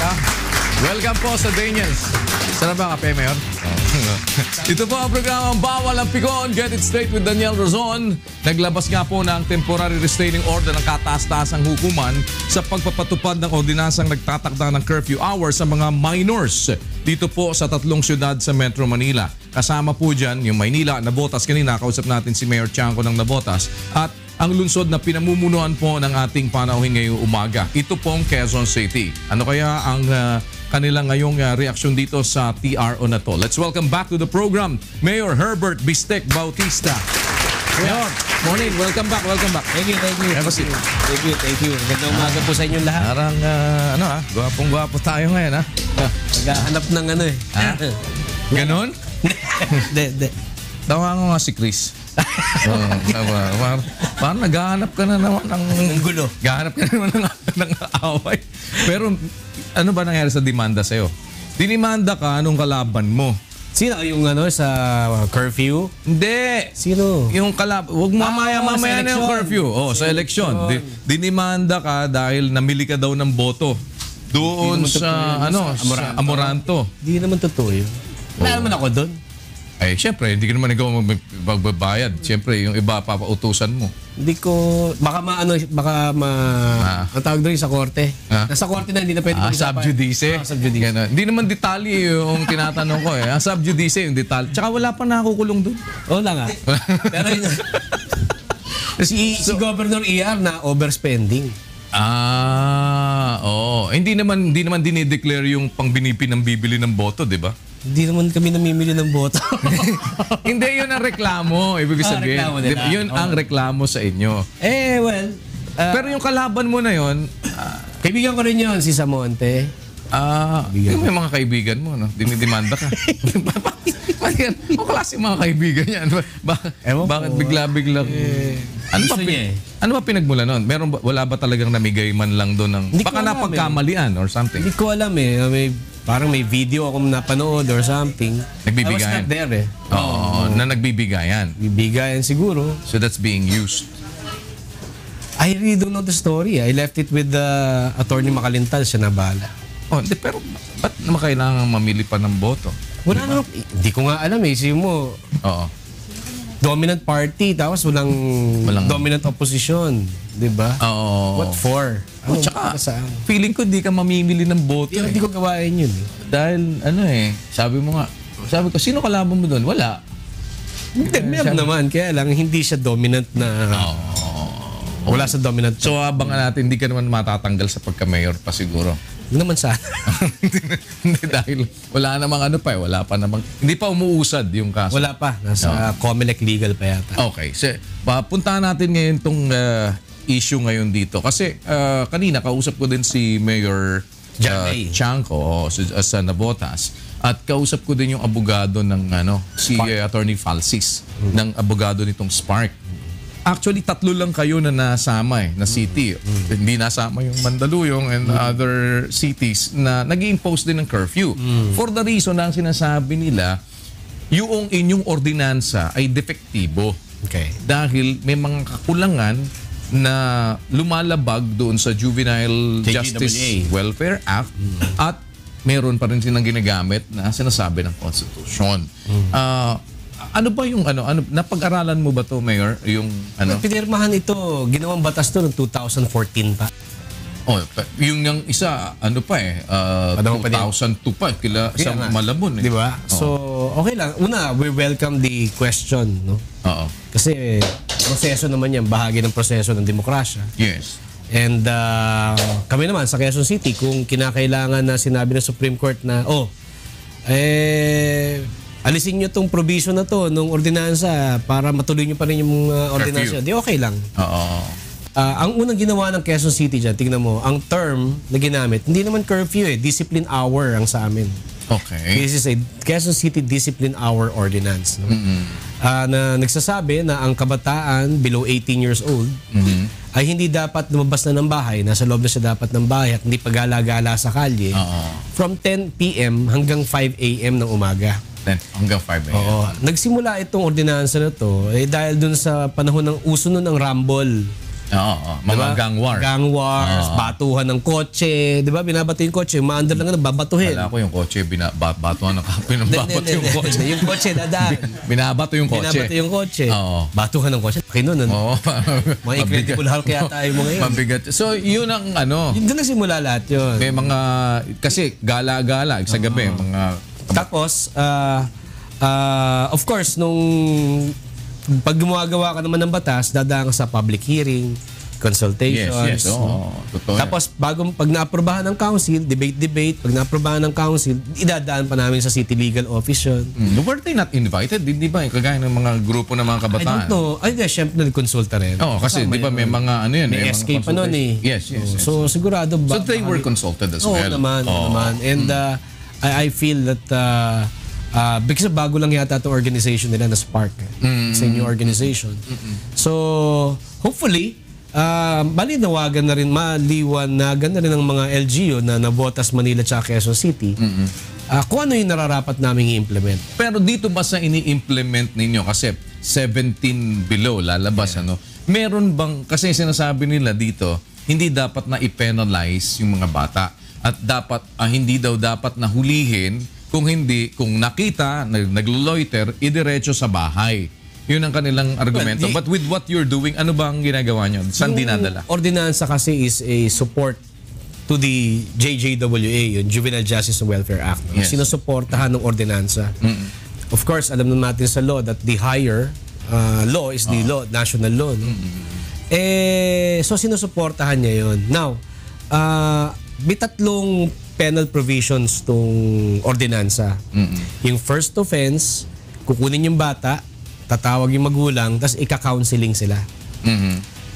ha? Welcome po sa Daniels. Sana ba kape, Mayor? Ito po ang programang Bawal ang Pikon. Get it straight with Daniel Razon. Naglabas nga po ng temporary restraining order ng kataas-taasang hukuman sa pagpapatupad ng ordinansang nagtatakda ng curfew hours sa mga minors dito po sa 3 syudad sa Metro Manila. Kasama po dyan yung Maynila, Navotas. Kanina kausap natin si Mayor Chanco ng Navotas. At ang lungsod na pinamumunuan po ng ating panauhin ngayong umaga. Ito pong Quezon City. Ano kaya ang kanilang ngayong reaksyon dito sa TRO na to? Let's welcome back to the program, Mayor Herbert Bistek Bautista. Mayor, morning. Welcome back, welcome back. Thank you, thank you. Have a seat. Thank you, thank you. Magandang umaga po sa inyong lahat. Parang, gwapong-gwapo tayo ngayon, ha? Naghahanap ng ano eh. Ha? Ganon? Hindi. Tawa ko nga si Chris. Parang naghahanap ka na naman ng gulo. Naghahanap ka na naman ng away. Pero ano ba nangyari sa demanda sa'yo? Dinimanda ka nung kalaban mo. Sino yung ano sa curfew? Hindi. Sino? Yung huwag mamaya sa na yung eleksyon. curfew. Sa eleksyon. Dinimanda ka dahil namili ka daw ng boto. Doon sa sa Amoranto. Hindi naman totoo yun. Wala naman ako doon. Ay, syempre, hindi ka naman ikaw magbabayad. Syempre, yung iba papautusan mo. Hindi ko, ang tawag doon sa korte. Nasa korte na, hindi na pwede Sub judice. Sub judice. Hindi naman detalye yung tinatanong ko eh. Ang sub judice yung detalye. Tsaka wala pa nakukulong doon. Oo nga. Pero yun, si Governor ER na overspending. Hindi naman dinideclare yung pangbinipi ng bibili ng boto, di ba? Hindi naman kami namimili ng boto. Hindi, yun ang reklamo. Ibig sabihin, reklamo nila. Yun ang reklamo sa inyo. Pero yung kalaban mo na yun, kaibigan ko rin yun, si Samonte. yung may mga kaibigan mo, no? Dinidemanda ka. Ang klase mga kaibigan yan. Bakit bigla-biglang... Ano ba pinagmula nun? Wala ba talagang namigay man lang doon ng... Baka napagkamalian or something? Hindi ko alam eh. Parang may video akong napanood or something. Nagbibigayan? I was not there eh. Oo, na nagbibigayan. Bibigayan siguro. So that's being used. I really don't know the story. I left it with the attorney Makalintal. Siya na bahala. Pero ba't naman kailangan mamili pa ng boto? Wala naman. Hindi ko nga alam eh. Sige mo, Oo. dominant party, tapos walang dominant opposition. Diba? Oo. What for? Tsaka, feeling ko di ka mamimili ng boto. Hindi ko gawain yun eh. Dahil, sabi ko, sino kalaban mo doon? Wala. Hindi, meron naman. Kaya lang, hindi siya dominant na... Wala sa dominant. So, abangan natin, hindi ka naman matatanggal sa pagka-mayor pa siguro. Hindi naman sana. Hindi, dahil wala namang wala pa namang, hindi pa umuusad yung kaso. Wala pa. Nasa Comelec legal pa yata. Okay. So, puntahan natin ngayon itong issue ngayon dito. Kasi kanina kausap ko din si Mayor Chanco sa Navotas. At kausap ko din yung abogado ng si Attorney Falsis ng abogado nitong Spark. Actually, 3 lang kayo na nasama na city. Hindi nasama yung Mandaluyong and other cities na nag-i-impose din ng curfew. For the reason na ang sinasabi nila, yung inyong ordinansa ay defektibo. Okay. Dahil may mga kakulangan na lumalabag doon sa Juvenile Justice Welfare Act at meron pa rin silang ginagamit na sinasabi ng Constitution. Ano ba yung napag-aralan mo ba to, Mayor? Yung Pinirmahan ito, ginawang batas to noong 2014 pa. Yung isa, 2002 pa, sa Malabon. Di ba? So, okay lang. Una, we welcome the question, no? Oo. Kasi, proseso naman yan, bahagi ng proseso ng demokrasya. Yes. And kami naman sa Quezon City, kung kinakailangan na sinabi ng Supreme Court na, alisin nyo tong provision na to nung ordinansa para matuloy nyo pa rin yung ordinansa. Di okay lang. Oo. Ang unang ginawa ng Quezon City dyan, tingnan mo, ang term na ginamit, hindi naman curfew discipline hour ang sa amin. Okay. This is a Quezon City Discipline Hour Ordinance. No? Na nagsasabi na ang kabataan below 18 years old ay hindi dapat lumabas na ng bahay, nasa loob na siya dapat ng bahay at hindi pagala-gala sa kalye from 10 p.m. hanggang 5 a.m. ng umaga. Hanggang 5 a.m. Oo. Nagsimula itong ordinansa na to dahil dun sa panahon ng uso nun ng Rumble. Mga gang war. Gang wars, batuhan ng kotse, 'di ba? Binabato yung kotse, maandar lang babatuhin. Wala ko yung kotse, batuhan ng kapoy ng babato yung kotse. Yung kotse dadaan. Binabato yung kotse. Binabato yung kotse. Oo. Batuhan ng kotse. Kinon. Mga incredible Hulk kaya tayo mo ngayon. Mabigat. So, yun ang ano. Yun doon nagsimula lahat yun. May mga, kasi gala-gala sa gabi, mga... Tapos, of course, nung pag gumagawa ka naman ng batas, dadaan ka sa public hearing, consultations. Yes. Totoo. Tapos, pag na-aprobahan ng council, debate. Pag na-aprobahan ng council, idadaan pa namin sa city legal office yun. Were they not invited? Di ba? Kagaya ng mga grupo ng mga I kabataan. don't know. Ay, syempre nagkonsulta rin. Kasi di ba may mga ano yan? May escape pa nun eh. Yes. So, sigurado ba? So they were consulted as well? Oo naman. And I feel that because bago lang yata itong organization nila na Spark. It's a new organization. So, hopefully, maliwanagan na rin ng mga LGU na Navotas, Manila at Quezon City kung ano yung nararapat namin i-implement. Pero dito ba sa ini-implement ninyo, kasi 17 below lalabas, meron bang, kasi sinasabi nila dito, hindi dapat na i-penalize yung mga bata at dapat hindi daw dapat na hulihin kung nakita, naglo-loiter, idiretso sa bahay. Yun ang kanilang argumento. But with what you're doing, ano bang ginagawa nyo? Saan dinadala? Ordinansa kasi is a support to the JJWA, yung Juvenile Justice and Welfare Act. Yes. Sinusuportahan ng ordinansa. Of course, alam natin sa law that the higher law is the law, national law. No? So sinusuportahan niya yun. Now, may tatlong penal provisions tong ordinansa. Yung first offense, kukunin yung bata, tatawag yung magulang, tapos ika-counseling sila.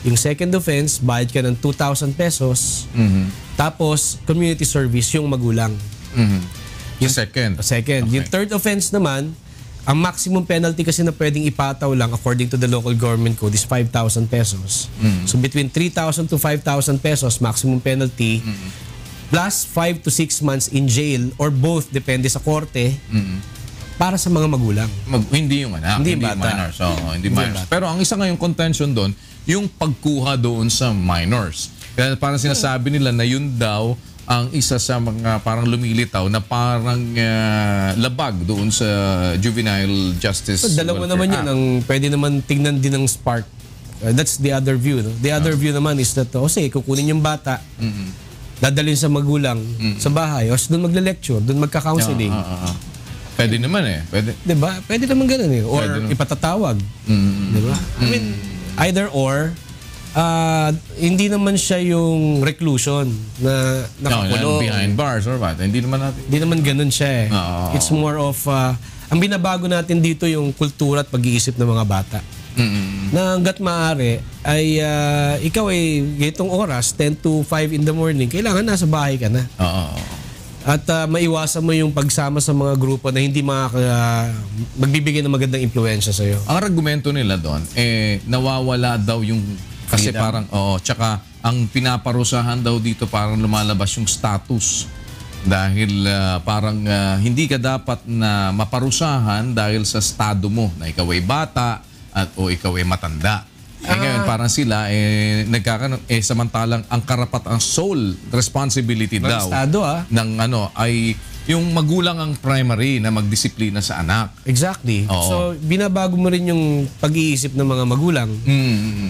Yung second offense, bayad ka ng 2,000 pesos, tapos community service yung magulang. Yung second. Second. Okay. Yung third offense naman, ang maximum penalty kasi na pwedeng ipataw lang according to the local government code is 5,000 pesos. So between 3,000 to 5,000 pesos maximum penalty, plus 5 to 6 months in jail or both, depende sa korte, para sa mga magulang. Hindi yung anak, hindi minors. Hindi minors. Pero ang isa ngayong contention doon, yung pagkuha doon sa minors. Kaya parang sinasabi nila na yun daw ang isa sa mga parang lumilitaw na parang labag doon sa Juvenile Justice Dalawa Welfare naman yun Act. ang pwede naman tingnan din ng Spark. That's the other view. No? The other view naman is that, kukunin yung bata, dadalhin sa magulang sa bahay, o doon magle-lecture, doon magka-counseling. Pwede naman Pwede. Diba? Pwede naman ganun eh. Or ipatatawag. Diba? I mean, either or, hindi naman siya yung reclusion na nakakulong. Behind bars or what? Hindi naman natin. Hindi naman ganun siya eh. It's more of, ang binabago natin dito yung kultura at pag-iisip ng mga bata. Na hanggat maaari ay ikaw ay gitong oras, 10 to 5 in the morning, kailangan nasa bahay ka na. At maiwasan mo yung pagsama sa mga grupo na hindi magbibigay ng magandang impluensya sa'yo. Ang argumento nila doon, nawawala daw yung, kasi parang, tsaka ang pinaparusahan daw dito parang lumalabas yung status. Dahil parang hindi ka dapat na maparusahan dahil sa estado mo, na ikaw ay bata o ikaw ay matanda. Ngayon, parang sila, nagkakaroon, samantalang ang ang sole responsibility daw ng ay yung magulang ang primary na magdisiplina sa anak. Exactly. So, binabago mo rin yung pag-iisip ng mga magulang.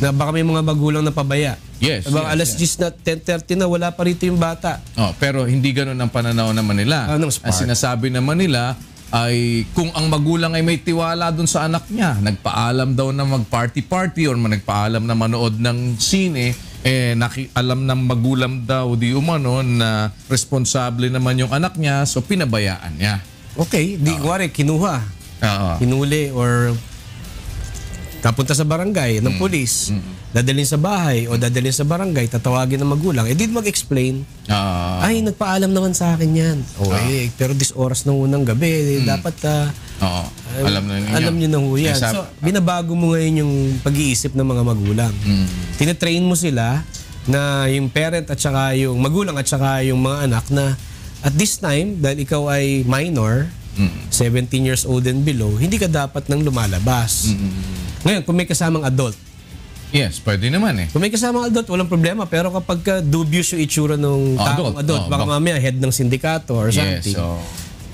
Na baka may mga magulang na pabaya. Yes. Alas 10 na, 10:30 na, wala pa rito yung bata. Pero hindi ganun ang pananaw naman nila. Ang sinasabi naman nila, ay kung ang magulang ay may tiwala dun sa anak niya, nagpaalam daw na mag-party-party or nagpaalam na manood ng sine, alam ng magulang daw di umano na responsable naman yung anak niya, so pinabayaan niya. Okay, kuwari, kinuha. Hinuli or napunta sa barangay ng pulis, dadalhin sa bahay o dadalhin sa barangay, tatawagin ng magulang, di mag-explain, ay, nagpaalam naman sa akin yan. Pero this oras ng unang gabi, dapat alam nyo na ho yan. So, binabago mo ngayon yung pag-iisip ng mga magulang. Tinatrain mo sila na yung parent at saka yung magulang at saka yung mga anak na at this time, dahil ikaw ay minor, 17 years old and below, hindi ka dapat nang lumalabas. Ngayon, kung may kasamang adult, Yes, pwede naman eh. Kung may kasamang adult, walang problema. Pero kapag dubious yung itsura ng taong adult, baka mamaya head ng sindikato or something. Yes, o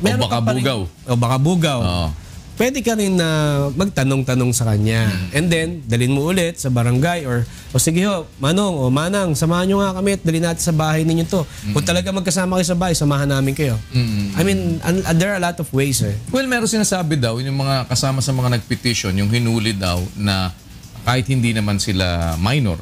meron baka ka pa rin- bugaw. O baka bugaw. Oo. Pwede ka rin na magtanong-tanong sa kanya. And then, dalhin mo ulit sa barangay or, o sige ho, Manong o Manang, samahan nyo nga kami at dalhin natin sa bahay ninyo to. Kung talaga magkasama kayo sa bahay, samahan namin kayo. I mean, there are a lot of ways eh. Well, meron sinasabi daw, yung mga kasama sa mga nagpetition, yung hinuli daw na kahit hindi naman sila minor,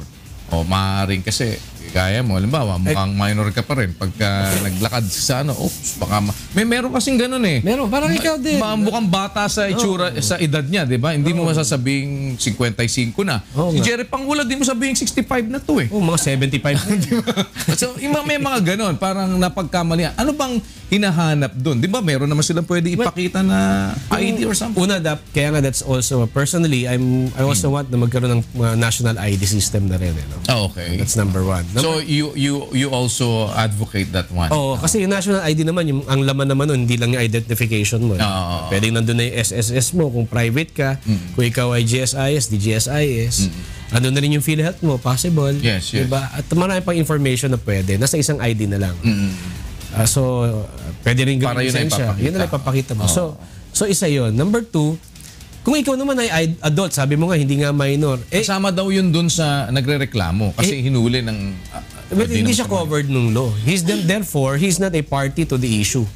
o maaaring kasi, kaya mo, halimbawa, mukhang minor ka pa rin. Pagka naglakad sa ano, oops, baka meron kasing ganun eh. Meron, parang ikaw din. Mukhang bata sa itsura, sa edad niya, di ba? Hindi mo masasabing 55 na. Oo Si nga. Jerry Pangula, di mo sabing 65 na to eh. Oh, mga 75 na. So, may mga ganon, parang napagkamalian. Ano bang hinahanap doon? Di ba, meron naman silang pwede ipakita na ID or something? Una, kaya nga that's also, personally, I also want na magkaroon ng national ID system na rin. Eh, no? Oh, okay. That's number one. So, you also advocate that one? Oo, kasi yung national ID naman, ang laman naman nun, hindi lang yung identification mo. Pwedeng nandun na yung SSS mo, kung private ka, kung ikaw ay GSIS, di GSIS. Ano na rin yung PhilHealth mo, possible. Yes, yes. Diba? At marami pang information na pwede. Nasa isang ID na lang. So, pwede rin Para yun na lisensya. ipapakita. Yun na ipapakita mo. So, isa yun. Number two, kung ikaw naman ay adult, sabi mo nga, hindi nga minor. Kasama daw yun dun sa nagre-reklamo kasi hinuli ng... But hindi siya covered nung law. Therefore, he's not a party to the issue.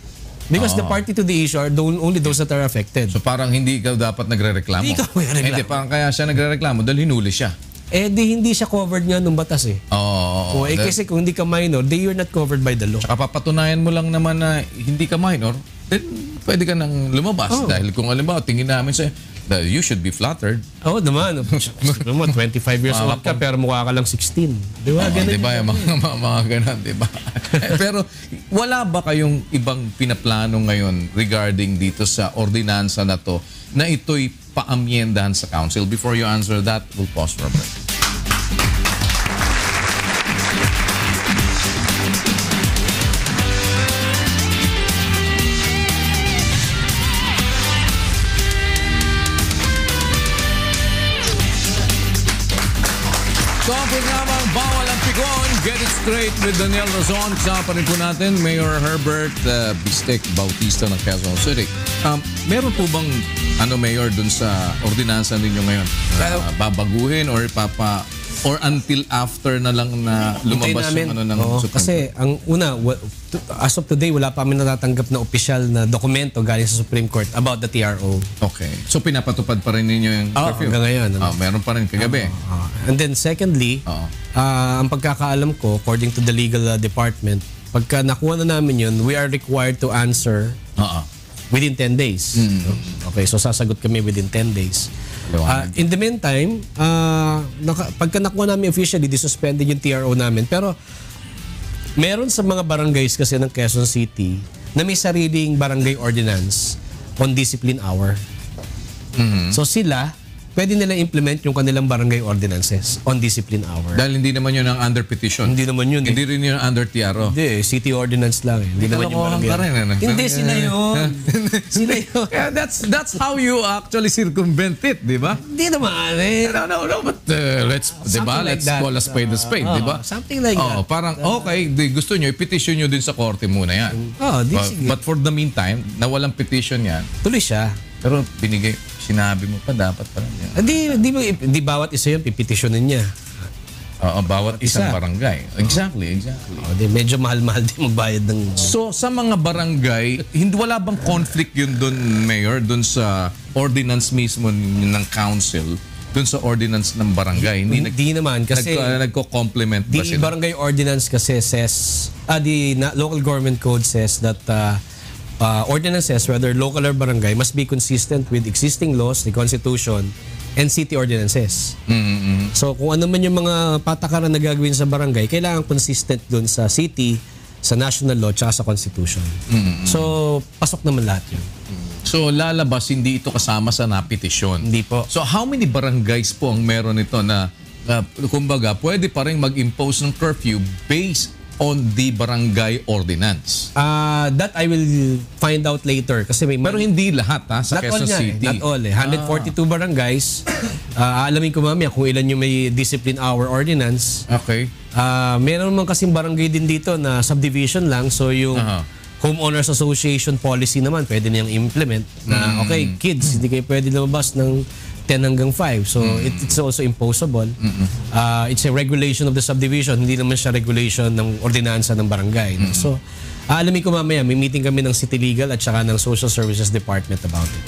Because the party to the issue are only those that are affected. So parang hindi ikaw dapat nagre-reklamo. Hindi ikaw nagre-reklamo. Hindi, parang kaya siya nagre-reklamo dahil hinuli siya. Hindi siya covered nga nung batas eh. Oo. Kasi kung hindi ka minor, you're not covered by the law. Tsaka papatunayan mo lang naman na hindi ka minor, then pwede ka nang lumabas. Dahil kung alam tingin namin sa'yo, you should be flattered. Oo naman. 25 years old ka pero mukha ka lang 16. Di ba? Di ba? Yung mga ganun, di ba? Pero wala ba kayong ibang pinaplano ngayon regarding dito sa ordinansa na to na ito'y paamyendahan sa council? Before you answer that, we'll pause for a break. So ang programang Bawal ang Pikon, Get It Straight with Daniel Razon. Kasama pa rin po natin, Mayor Herbert Bistek Bautista ng Quezon City. Meron po bang, Mayor, dun sa ordinansa ninyo ngayon? Babaguhin or or until after na lang na lumabas yung ng Supreme kasi ang una, as of today, wala pa kami natatanggap na opisyal na dokumento galing sa Supreme Court about the TRO. Okay. So pinapatupad pa rin ninyo yung curfew? Hanggang ngayon. Meron pa rin kagabi. And then secondly, ang pagkakaalam ko, according to the legal department, pagka nakuha na namin yun, we are required to answer within 10 days. Okay, so sasagot kami within 10 days. In the meantime, pagka nakuha namin officially, disuspended yung TRO namin. Pero meron sa mga barangays kasi ng Quezon City na may sariling barangay ordinance on discipline hour. So sila, pwede nila implement yung kanilang barangay ordinances on discipline hour. Dahil hindi naman yun ang under petition. Hindi naman yun. Hindi rin yun under TRO. Hindi, city ordinance lang. Hindi naman yung barangay. Hindi, sila yun. Sila yun. Yeah, that's how you actually circumvent it, di ba? Hindi naman eh. No, but let's, di ba? Like Let's call a spade, di ba? Something like that. Parang, okay, gusto nyo, i-petition nyo din sa korte muna yan. Sige. But for the meantime, na walang petition yan, Tuloy siya. pero sinabi mo pa, dapat pa rin yan. Di bawat isa yun, pipetisyonin niya. Bawat isang barangay. Exactly. Medyo mahal-mahal din magbayad ng... So, sa mga barangay, wala bang conflict yun doon, Mayor, doon sa ordinance mismo ng council, doon sa ordinance ng barangay? Hindi naman kasi... Nagko-complement ba The sila? barangay ordinance kasi says... local government code says that ordinances, whether local or barangay, must be consistent with existing laws, the Constitution, and city ordinances. So kung ano man yung mga patakaran na gagawin sa barangay, kailangan consistent dun sa city, sa national law, tsaka sa Constitution. So pasok naman lahat yun. So lalabas, hindi ito kasama sa napetisyon? Hindi po. So how many barangays po ang meron ito na kumbaga, pwede pa rin mag-impose ng curfew based on the barangay ordinance. That I will find out later kasi may Pero hindi lahat sa not all Quezon nga City. Not all 142 barangays. Aalamin ko mamaya kung ilan yung may discipline hour ordinance. Okay. Meron naman kasing barangay din dito na subdivision lang. So yung Homeowners Association policy naman pwede niyang implement na okay, kids, hindi kayo pwede lumabas ng 10 hanggang 5. So it's also imposable. It's a regulation of the subdivision, hindi naman siya regulation ng ordinansa ng barangay. So aalamin ko mamaya, may meeting kami ng City Legal at saka ng Social Services Department about it.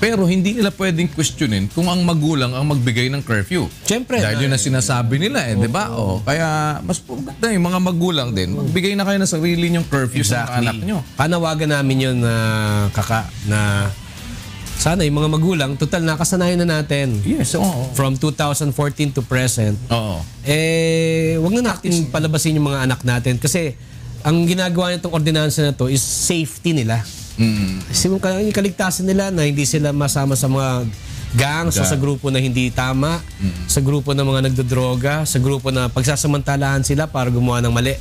Pero hindi nila pwedeng questionin kung ang magulang ang magbigay ng curfew. Siyempre. Dahil yun na sinasabi nila di ba? Kaya mas maganda yung mga magulang din. Magbigay na kayo ng sarili nyong curfew sa mga anak nyo. Panawagan namin yun na sana yung mga magulang, total nakasanayan na natin. Yes, oo. From 2014 to present. Oo. Wag na natin palabasin yung mga anak natin kasi ang ginagawa nitong ordinansa na to is safety nila. Kasi yung kaligtasan nila na hindi sila masama sa mga gangs o sa grupo na hindi tama, sa grupo ng mga nagdodroga, sa grupo na pagsasamantalahan sila para gumawa ng mali.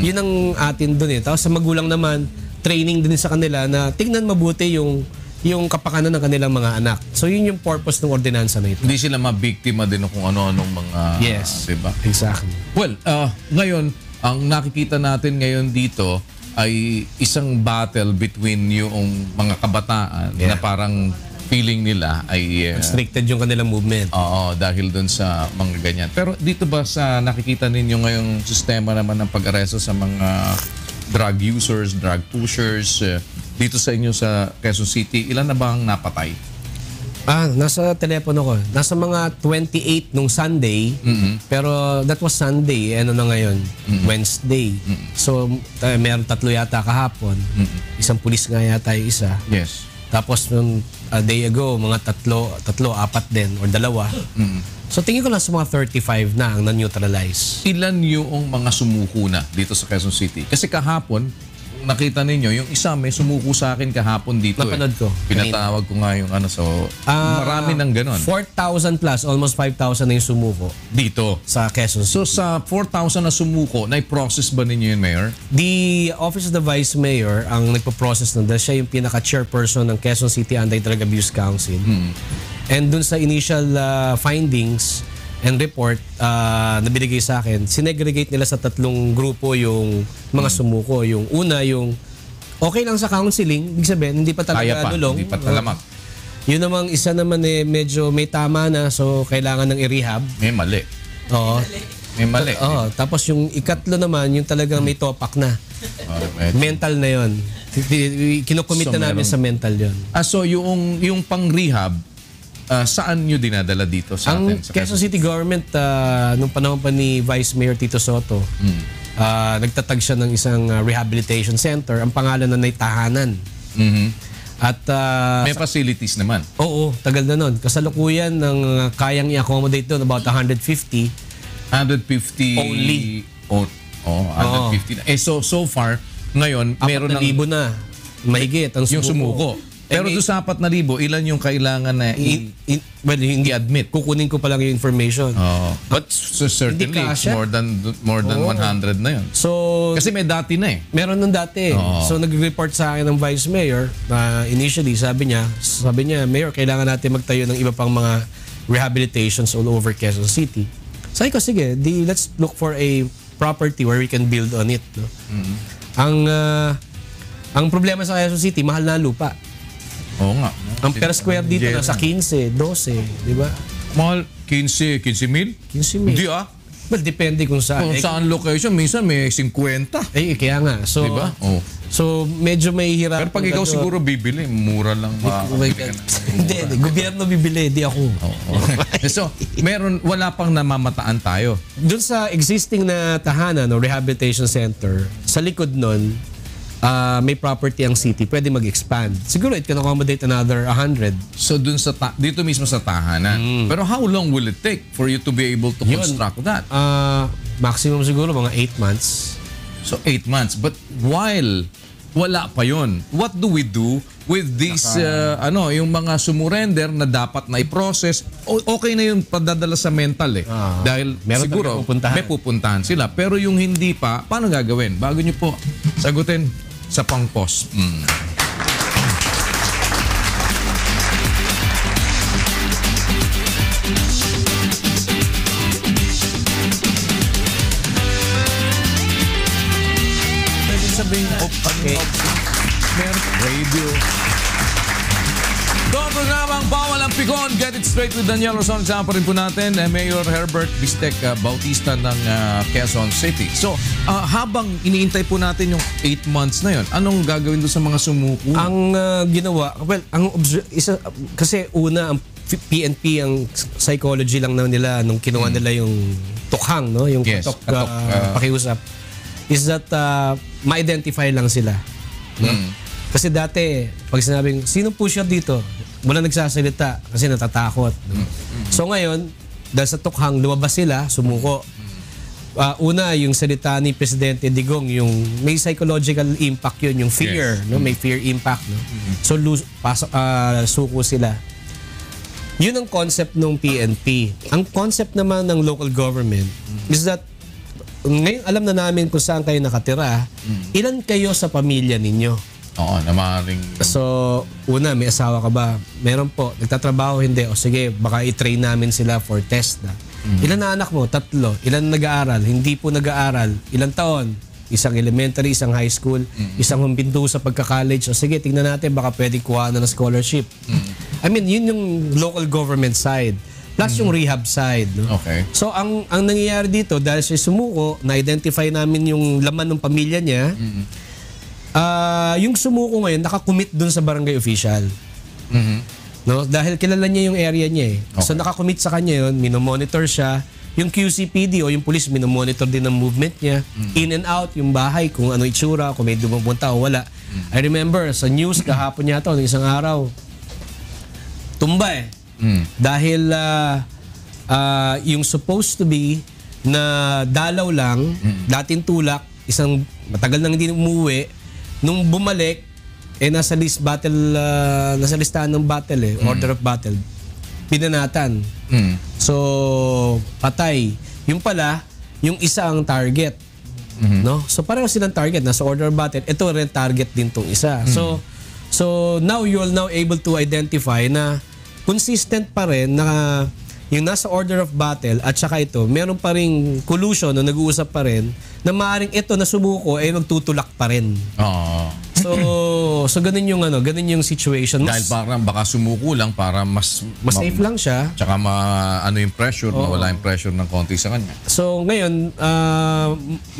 Yun ang atin dun Tapos sa magulang naman, training din sa kanila na tingnan mabuti yung kapakanan ng kanilang mga anak. So yun yung purpose ng ordinansa na ito. Hindi sila mabiktima din ng kung ano-anong mga... Yes. Diba? Exactly. Well, ngayon, ang nakikita natin ngayon dito ay isang battle between yung mga kabataan na parang feeling nila ay... restricted yung kanilang movement. Oo, dahil dun sa mga ganyan. Pero dito ba sa nakikita ninyo ngayong sistema naman ng pag-aresto sa mga drug users, drug pushers, dito sa inyo sa Quezon City, ilan na bang napatay? Nasa telepono ko. Nasa mga 28 nung Sunday. Pero that was Sunday. Ano na ngayon? Wednesday. So, meron 3 yata kahapon. Isang pulis nga yata yung isa. Yes. Tapos nung a day ago, mga 3, 4 din or 2. So tingin ko nasa mga 35 na ang na-neutralize. Ilan yung mga sumuko na dito sa Quezon City? Kasi kahapon, nakita ninyo, yung isa may sumuko sa akin kahapon dito. Napanood ko. Pinatawag ko nga yung so marami ng ganon. 4,000 plus, almost 5,000 na yung sumuko Dito. sa Quezon City. So sa 4,000 na sumuko, na-process ba ninyo yun, Mayor? The Office of the Vice Mayor ang nagpo-process nun dahil siya yung pinaka-chairperson ng Quezon City Anti-Drug Abuse Council. And dun sa initial findings and report na binigay sa akin, sinegregate nila sa 3 grupo yung mga sumuko. Yung una, yung okay lang sa counseling, ibig sabihin, hindi pa talaga lulong. Hindi pa talamak. Yun namang isa naman medyo may tama na, so kailangan ng i-rehab. May mali. Oo. May mali. Oo. Tapos yung ikatlo naman, yung talagang may topak na. Mental na yun. Kinukomit na namin sa mental yun. So yung pang-rehab, saan nyo dinadala dito sa atin? Ang Quezon City government, nung panahon pa ni Vice Mayor Tito Soto, nagtatag siya ng isang rehabilitation center. Ang pangalan na Tahanan. At may facilities naman. Oo, tagal na nun. Kasalukuyan ng kayang i-accommodate doon about 150. 150 only. 150. So far, ngayon, meron ng 4,000 na. Mahigit ang yung sumuko. Pero doon sa 4,000, ilan yung kailangan na hindi i-admit? Kukunin ko pa lang yung information. But certainly, it's more than 100 na yun. So, kasi may dati na Meron nung dati. So, nag-report sa akin ng Vice Mayor na initially, sabi niya, Mayor, kailangan natin magtayo ng iba pang mga rehabilitations all over Quezon City. Sabi ko, sige, let's look for a property where we can build on it. No? Ang problema sa Quezon City, mahal na lupa. Oo nga. Ang per square dito nasa 15, 12, di ba? Mahal, 15 mil? 15 mil. Hindi Well, depende kung saan. Kung saan location, minsan may 50. Kaya nga. So, di ba? So, medyo may hirap. Pero pag ikaw siguro bibili, mura lang makakabili ka na. Hindi, gobyerno bibili, di ako. So, wala pang namamataan tayo. Doon sa existing na tahanan o rehabilitation center, sa likod nun, may property ang city, pwede mag-expand. Siguro it can accommodate another 100. So dun dito mismo sa tahanan. Pero how long will it take for you to be able to construct that? Maximum siguro mga 8 months. So 8 months. But while wala pa yon, what do we do with these yung mga sumurrender na dapat na i-process, okay na yung padadala sa mental dahil Meron siguro talagang pupuntahan. may pupuntahan sila. Pero yung hindi pa, paano gagawin? Bago nyo po sagutin sa pang-post. Pwede sabihin, meron radio. Ito ang programang Bawal ang Pikon. Get it straight with Daniel Roson. Kasama pa rin po natin Mayor Herbert Bistek Bautista ng Quezon City. So, habang iniintay po natin yung 8 months na yon, anong gagawin doon sa mga sumuko? Ang ginawa, well, kasi una, ang PNP, ang psychology lang na nila nung kinuha nila yung tukhang, no? Yung Yes, katok, pakiusap, is that ma-identify lang sila. No? Kasi dati, pag sinabing, sino po siya dito? Wala nagsasalita kasi natatakot. No? So ngayon, dahil sa tukhang, lumabas sila, sumuko. Una, yung salita ni Presidente Digong, yung may psychological impact yun, yung fear. Yes. No? May fear impact. No? So suko sila. Yun ang concept ng PNP. Ang concept naman ng local government is that ngayon alam na namin kung saan kayo nakatira, ilan kayo sa pamilya ninyo. Oo, na maaaring... So, una, may asawa ka ba? Meron po. Nagtatrabaho, hindi. O sige, baka i-train namin sila for test na. Ilan na anak mo? 3. Ilan nag-aaral? Hindi po nag-aaral. Ilang taon? Isang elementary, isang high school, isang humpinto sa pagka-college. O sige, tingnan natin, baka pwede kuha na ng scholarship. I mean, yun yung local government side. Plus yung rehab side. No? Okay. So, ang nangyayari dito, dahil siya sumuko, na-identify namin yung laman ng pamilya niya, yung sumuko ngayon, nakakommit dun sa barangay official. No? Dahil kilala niya yung area niya eh. So, nakakommit sa kanya yun, minomonitor siya. Yung QCPD o yung police, minomonitor din ang movement niya. In and out, yung bahay, kung ano itsura, kung may dumupunta o wala. I remember, sa news kahapon yata, ng isang araw, tumba eh. Dahil yung supposed to be na dalaw lang, dating tulak, isang matagal nang hindi umuwi, nung bumalik, nasa nasa listahan ng battle order of battle, pinanatan. So, patay. Yung pala, yung isa ang target. No? So, pareho silang target, nasa order of battle, ito rin target din tong isa. So, now you're now able to identify na consistent pa rin na yung nasa order of battle at saka ito, meron pa rin collusion o nag-uusap pa rin na maaaring ito na sumuko ay magtutulak pa rin. So ganun yung situation. Dahil parang baka sumuko lang para mas safe lang siya. Tsaka yung pressure, mawala yung pressure ng konti sa kanya. So ngayon,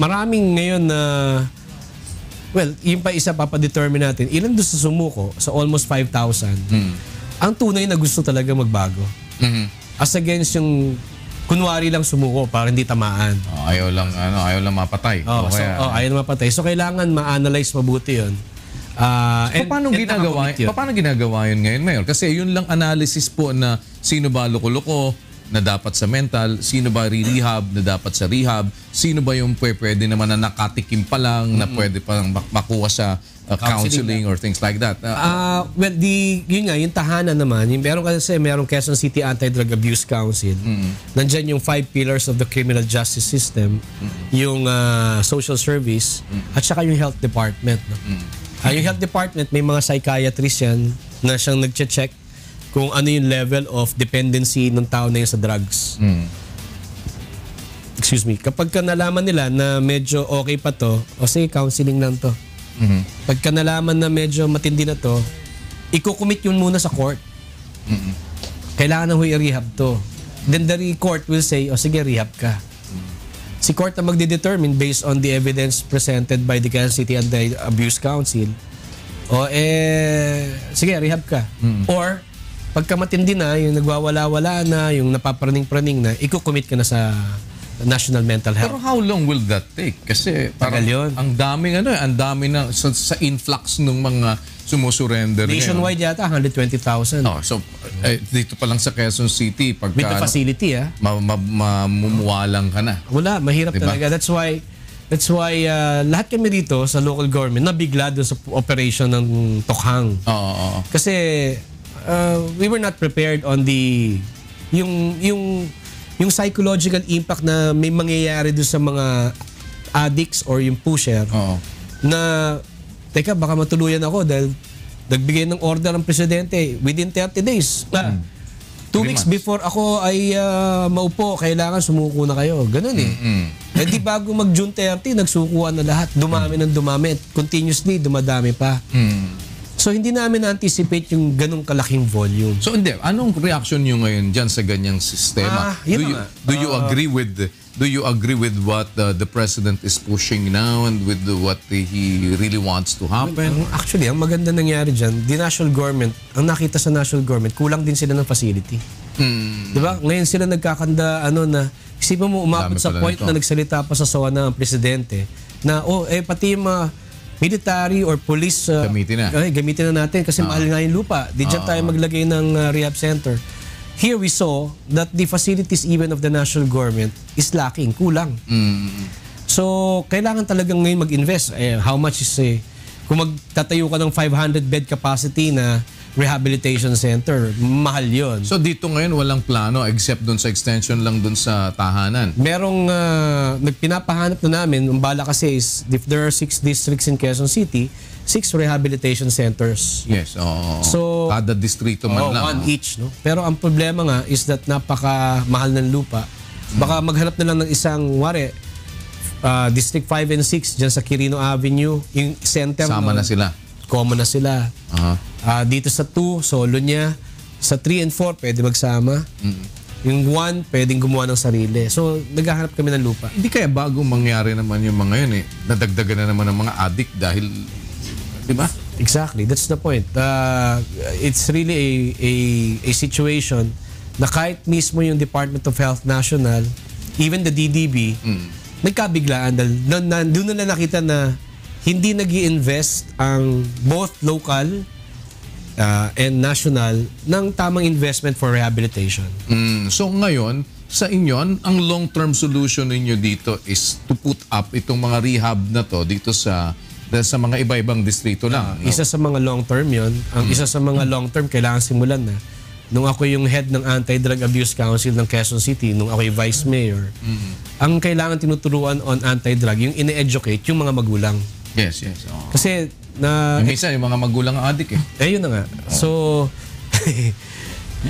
maraming ngayon na well, yung pa isa papadetermine natin, ilan doon sa sumuko, sa almost 5,000, ang tunay na gusto talaga magbago. As against yung kunwari lang sumuko para hindi tamaan. Ayaw lang mapatay. Ayaw lang mapatay. So kailangan ma-analyze mabuti 'yon. Paano ginagawa yun ngayon, Mayor? Kasi yun lang analysis po na sino ba loko-loko na dapat sa mental, sino ba re-rehab na dapat sa rehab, sino ba yung pwede naman na nakatikim pa lang na pwede pa makuha sa counseling or things like that. Well, yun nga, yung tahanan naman, merong Quezon City Anti-Drug Abuse Council. Nandyan yung 5 pillars of the criminal justice system, yung social service, at saka yung health department. No? Yung health department, may mga psychiatrist yan na siyang nagche-check kung ano yung level of dependency ng tao na yun sa drugs. Excuse me. Kapag nalaman nila na medyo okay pa to, o sige, counseling lang to. Pagka nalaman na medyo matindi na to, i-commit yun muna sa court. Kailangan na i-rehab to. Then the court will say, o sige, rehab ka. Si court na magde-determine based on the evidence presented by the Quezon City Anti-Abuse Council, sige, rehab ka. Or, pagka matindi na, yung nagwawala-wala na, yung napapraning-praning na, i-commit ka na sa National Mental Health. Pero how long will that take? Kasi parang ang daming sa influx ng mga sumusurrender. Nationwide yata 120,000. So dito pa lang sa Quezon City pagka with the facility mamumuwalang ka na. Wala, mahirap talaga. That's That's why lahat kami dito sa local government nabigla doon sa operation ng Tokhang. Oo. Kasi we were not prepared on the yung psychological impact na may mangyayari doon sa mga addicts or yung pusher Oo. na teka baka matuluyan ako dahil nagbigay ng order ang presidente within 30 days. 2 weeks before ako ay maupo, kailangan sumuko na kayo. Ganun eh. Eh di bago mag-June 30, nagsukuan na lahat. Dumami ng dumami. At continuously, dumadami pa. So hindi namin na-anticipate yung ganung kalaking volume. So hindi, anong reaction nyo ngayon dyan sa ganyang sistema? Do you agree with what the president is pushing now and with what he really wants to happen? Actually, ang maganda nangyari dyan, the national government, ang nakita sa national government, kulang din sila ng facility. Diba? Ngayon sila nagkakanda, na, isipin mo umabot sa point na nagsalita pa sa SOA ng presidente, na, pati yung mga military or police, gamitin na natin kasi mahal nga yung lupa. Di dyan tayo maglagay ng rehab center. Here we saw that the facilities even of the national government is lacking, kulang. So, kailangan talagang ngayon mag-invest. How much is, kung magtatayo ka ng 500-bed capacity na rehabilitation center, mahal yon. So, dito ngayon walang plano except dun sa extension lang dun sa tahanan? Merong, nagpinapahanap na namin, ang bala kasi is, if there are 6 districts in Quezon City, 6 rehabilitation centers. Yes. So, kada distrito man lang. 1 each. No? Pero ang problema nga is that napaka-mahal ng lupa. Baka maghanap na lang ng isang, District 5 and 6 dyan sa Quirino Avenue, yung center. Sama na sila. Common na sila. Dito sa 2, solo niya. Sa 3 and 4, pwede magsama. Yung 1, pwedeng gumawa ng sarili. So, naghahanap kami ng lupa. Hindi kaya bago mangyari naman yung mga yun nadagdagan na naman ng mga addict dahil diba? Exactly. That's the point. It's really a situation na kahit mismo yung Department of Health National, even the DDB, nagkabiglaan. Doon na nakita na hindi nag-i-invest ang both local and national ng tamang investment for rehabilitation. So ngayon, sa inyo, ang long-term solution ninyo dito is to put up itong mga rehab na to dito sa mga iba-ibang distrito lang. Isa sa mga long-term yon. Ang isa sa mga long-term, kailangan simulan na. Nung ako yung head ng Anti-Drug Abuse Council ng Quezon City, nung ako yung vice mayor, ang kailangan tinuturuan on anti-drug, yung ine-educate yung mga magulang. Yes. Kasi minsan yung mga magulang ang addict yun na nga. So,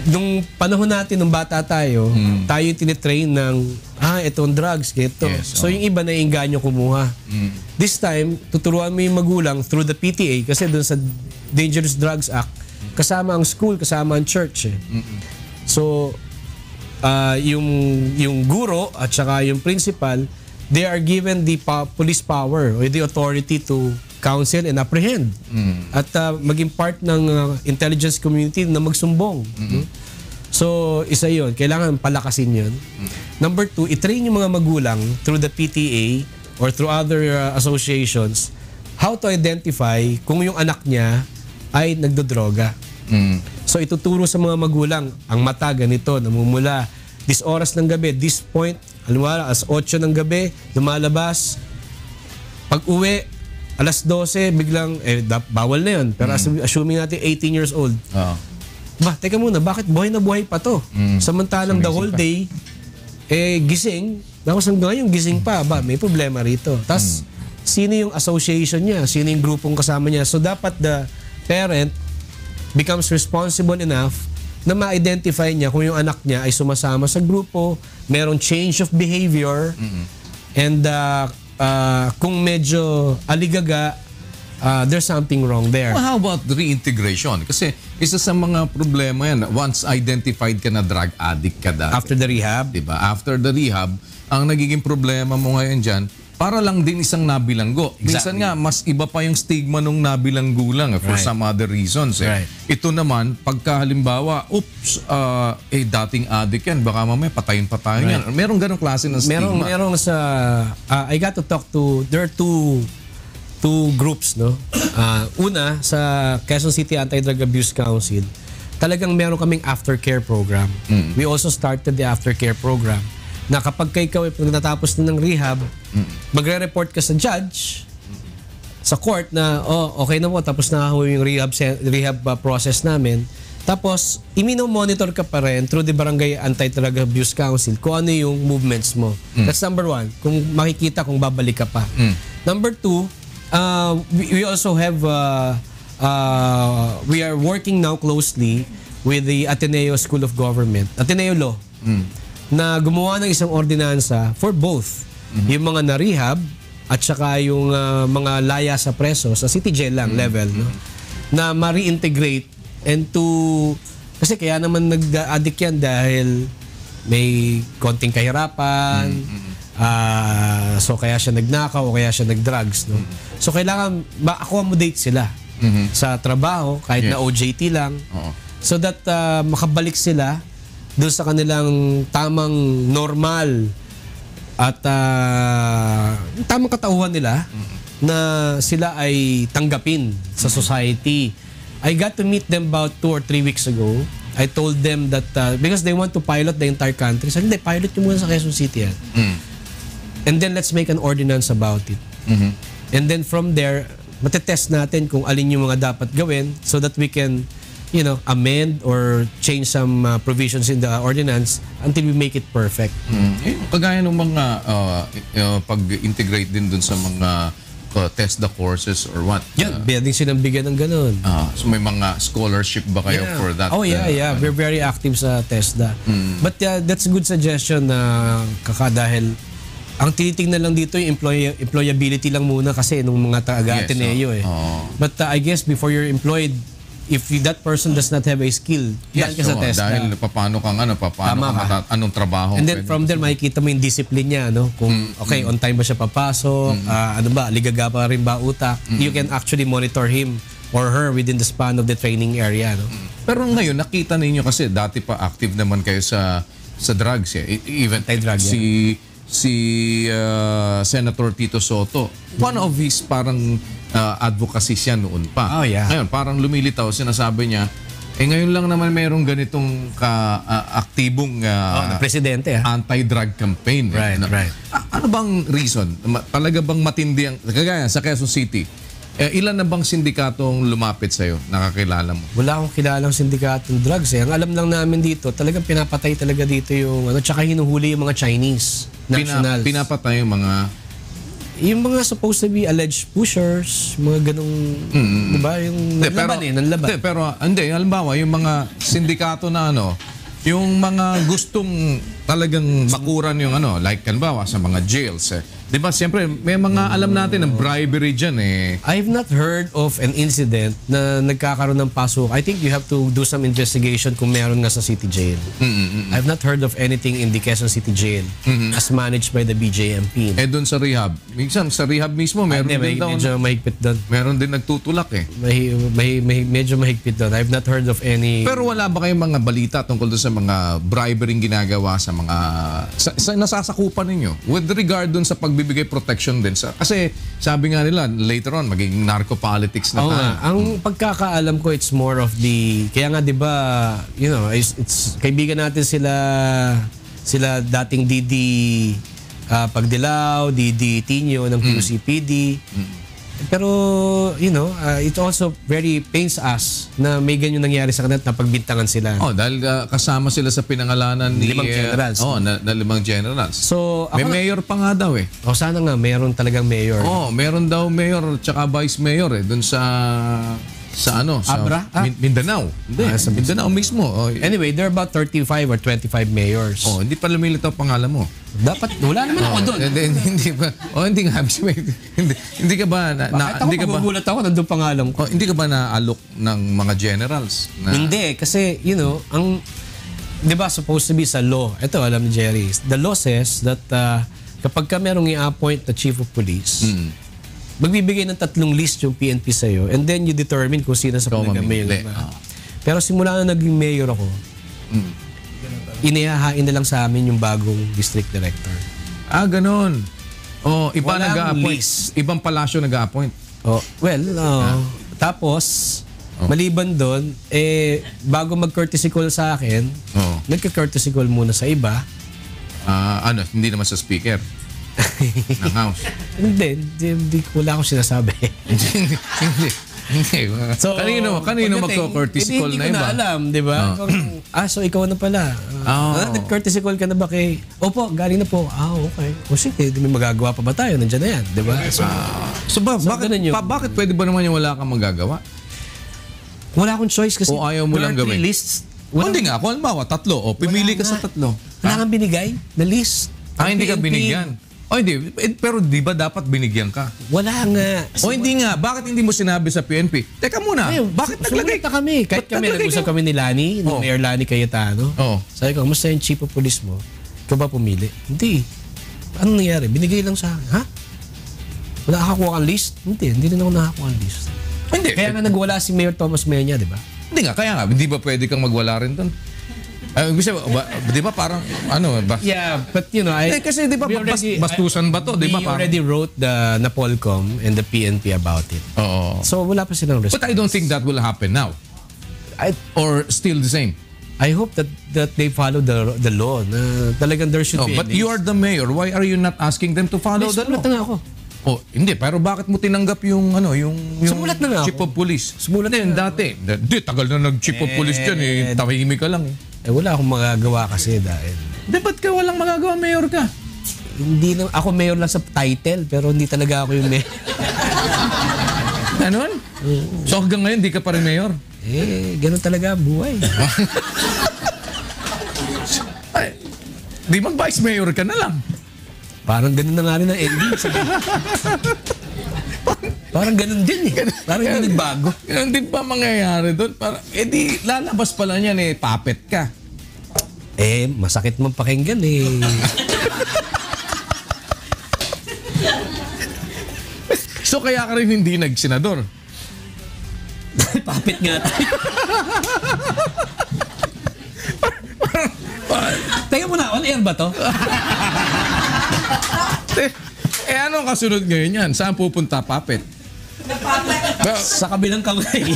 nung panahon natin, nung bata tayo, tayo yung tinitrain ng, itong drugs, ganito. Yes, So, yung iba na inganyo kumuha. This time, tuturuan mo yung magulang through the PTA kasi doon sa Dangerous Drugs Act, kasama ang school, kasama ang church. So, yung guro at saka yung principal, they are given the police power or the authority to counsel and apprehend. At maging part ng intelligence community na magsumbong. So, isa yun. Kailangan palakasin yun. Number 2, itrain yung mga magulang through the PTA or through other associations how to identify kung yung anak niya ay nagdodroga. So, ituturo sa mga magulang, ang mata ganito, namumula this oras ng gabi, this point, halimbawa, as 8 ng gabi, lumalabas. Pag uwi, alas 12, biglang, bawal na yun. Pero assuming natin 18 years old. Teka muna, bakit buhay na buhay pa to? Samantalang the whole day, gising. Tapos hanggang ngayon, gising pa. May problema rito. Tapos, sino yung association niya? Sino yung grupong kasama niya? So, dapat the parent becomes responsible enough na ma-identify niya kung yung anak niya ay sumasama sa grupo, merong change of behavior, and kung medyo aligaga, there's something wrong there. Well, how about reintegration? Kasi isa sa mga problema yan, once identified ka na drug addict ka dati. After the rehab? Diba? After the rehab, ang nagiging problema mo ngayon dyan, para lang din isang nabilanggo. Exactly. Minsan nga, mas iba pa yung stigma nung nabilanggo lang for some other reasons. Right. Ito naman, pagka halimbawa, dating addict yan, baka mamaya patayin yan. Merong ganong klase ng stigma. Merong sa, I got to talk to, there are two groups, no? Una, sa Quezon City Anti-Drug Abuse Council, talagang meron kaming aftercare program. We also started the aftercare program. na kapag ikaw ay natapos na ng rehab, magre-report ka sa judge, sa court na, okay na po, tapos na ako yung rehab process namin. Tapos, monitor ka pa rin through the Barangay Anti-Drug Abuse Council kung ano yung movements mo. That's number one. Kung makikita kung babalik ka pa. Number two, we also have, we are working now closely with the Ateneo School of Government, Ateneo Law, na gumawa ng isang ordinansa for both. Yung mga na-rehab at saka yung mga laya sa preso, sa city jail lang level, no? Na ma-reintegrate and to, kasi kaya naman nag-addict yan dahil may konting kahirapan, so kaya siya nagnakaw o kaya siya nag-drugs. No? So kailangan ma-accommodate sila sa trabaho, kahit na OJT lang, so that makabalik sila doon sa kanilang tamang normal at tamang katauhan nila na sila ay tanggapin sa society. I got to meet them about 2 or 3 weeks ago. I told them that because they want to pilot the entire country, sabi, hindi, pilot nyo muna sa Quezon City yan. And then let's make an ordinance about it. And then from there, matetest natin kung alin yung mga dapat gawin so that we can, amend or change some provisions in the ordinance until we make it perfect. Kagaya ng mga pag-integrate din dun sa mga test the courses or what? Yan, din silang bigyan ng ganun. So may mga scholarship ba kayo for that? Oh yeah. We're very active sa TESDA. But that's a good suggestion na dahil ang tinitingnan lang dito yung employability lang muna kasi nung mga taga-Ateneo But I guess before you're employed, if that person does not have a skill, dahil ka sa TESDA. Dahil paano anong trabaho. And then from there, makikita mo yung discipline niya, no? Kung, okay, on time ba siya papasok, ligaga pa rin ba utak, you can actually monitor him or her within the span of the training area, no? Pero ngayon, nakita ninyo kasi dati pa active naman kayo sa drugs, even si Senator Tito Soto, one of his parang advocacy siya noon pa. Ngayon, parang lumilitaw, sinasabi niya, ngayon lang naman mayroong ganitong aktibong presidente, anti-drug campaign. Right. Ano bang reason? Talaga bang matindi ang, kagaya sa Quezon City, ilan na bang sindikatong lumapit sa'yo? Nakakilala mo? Wala akong kilalang sindikatong drugs. Ang alam lang namin dito, talagang pinapatay talaga dito yung, tsaka hinuhuli yung mga Chinese nationals. Pinapatay yung mga supposed to be alleged pushers, mga ganong, di ba? Yung nanlaban. Pero hindi, halimbawa, yung mga sindikato na yung mga gustong talagang bakuran yung like halimbawa sa mga jails. Di ba, siyempre, may mga alam natin ng bribery dyan I've not heard of an incident na nagkakaroon ng pasok. I think you have to do some investigation kung meron nga sa City Jail. I've not heard of anything in the Quezon City Jail as managed by the BJMP. Doon sa rehab. Minsan, sa rehab mismo, meron din daw. Medyo mahigpit doon. Meron din nagtutulak Medyo mahigpit doon. I've not heard of any... Pero wala ba kayong mga balita tungkol doon sa mga bribery ginagawa sa mga... nasasakupan ninyo? With regard doon sa pagbibigay protection din sa... Kasi sabi nga nila, later on, magiging narco-politics na tayo. Ang pagkakaalam ko, it's more of the... Kaya nga, di ba, it's kaibigan natin sila dating DD Pagdilaw, DD Tinio ng QCPD. Pero, it also very pains us na may ganyan nangyari sa kanila na pagbintangan sila. Dahil kasama sila sa pinangalanan ni... 5 generals. na 5 generals. So, may mayor pa nga daw sana nga, mayroon talagang mayor. Meron daw mayor tsaka vice mayor doon sa Abra? Mindanao. Hindi, sa Mindanao mismo. Anyway, there are about 35 or 25 mayors. Hindi pa lumilitaw pangalan mo. Dapat, wala naman ako doon. Hindi ba? Hindi nga. Hindi ka ba... Bakit ako magugulat ako, nandun pangalan ko. Hindi ka ba naalok ng mga generals? Hindi, kasi, ang... Di ba, supposed to be sa law. Ito, alam ni Jerry. The law says that kapag ka merong i-appoint na chief of police, magbibigay ng 3 list yung PNP sa'yo and then you determine kung sino sa pinag-mayor. Pero simula na naging mayor ako, inihahain na lang sa amin yung bagong district director. Ganon. Iba nag-a-appoint. Ibang palasyo nag-a-appoint. Tapos, maliban doon, bago mag-courtesy call sa akin, nagka-courtesy call muna sa iba, Hindi naman sa speaker ng house. Hindi, wala akong sinasabi. Hindi. So, kanino magko-courtesy call na Hindi ko iba? na alam, di ba? So ikaw na pala. Nag-courtesy call ka na ba kay... Opo, galing na po. Okay. O sige, may magagawa pa ba tayo? Nandiyan na yan, di ba? Bakit pwede ba naman yung wala kang magagawa? Wala akong choice kasi... O ayaw mo lang there are gawin? 3 lists. Hindi nga. Kung halimbawa, 3. O pimili ka sa 3. Wala kang binigay na list. Hindi ka PNP. binigyan. Hindi. Pero di ba dapat binigyan ka? Wala nga. Hindi nga. Bakit hindi mo sinabi sa PNP? Teka muna. Bakit naglagay ka kami? Kahit kami, nag-usap kami ni Lani, ni Mayor Lani Cayetano. Sabi ko, kamusta yung chief of police mo? Ikaw ba pumili? Hindi. Ano nangyari? Binigay lang sa akin. Ha? Wala nakakuha kang list? Hindi rin ako nakakuha kang list. Hindi. Kaya nga nagwala si Mayor Thomas Menya, di ba? Hindi nga. Kaya nga. Hindi ba pwede kang magwala rin doon? Di ba parang Yeah, but kasi di ba bastusan ba to? Di ba we already wrote the Napolcom and the PNP about it. Oo. So wala pa silang response. But I don't think that will happen now. Or still the same. I hope that they follow the law. Na talagang there should be. But you are the mayor. Why are you not asking them to follow the law? Sumulat na nga ako. Hindi, pero bakit mo tinanggap yung Sumulat na nga chief ako. of police? Sumulat na dati. Tagal na nag-chief of police dyan eh. Tahimik ka lang eh. Wala akong magagawa kasi dahil... Ba't ka walang magagawa? Mayor ka. Hindi na, ako mayor lang sa title pero hindi talaga ako yung mayor. Ganon? So hanggang ngayon, di ka pa rin mayor? Ganun talaga ang buhay. Di mag-vice mayor ka na lang. Parang ganun na nga rin ang ending. Parang ganun din eh. Parang hindi nagbago. Ganun din pa mangyayari doon. Di lalabas pala niyan puppet ka. Masakit man pakinggan eh. So kaya ka rin hindi nagsenador? Puppet nga tayo. Teka muna, on air ba to? Anong kasunod ngayon yan? Saan pupunta, puppet? Sa kabilang kamay.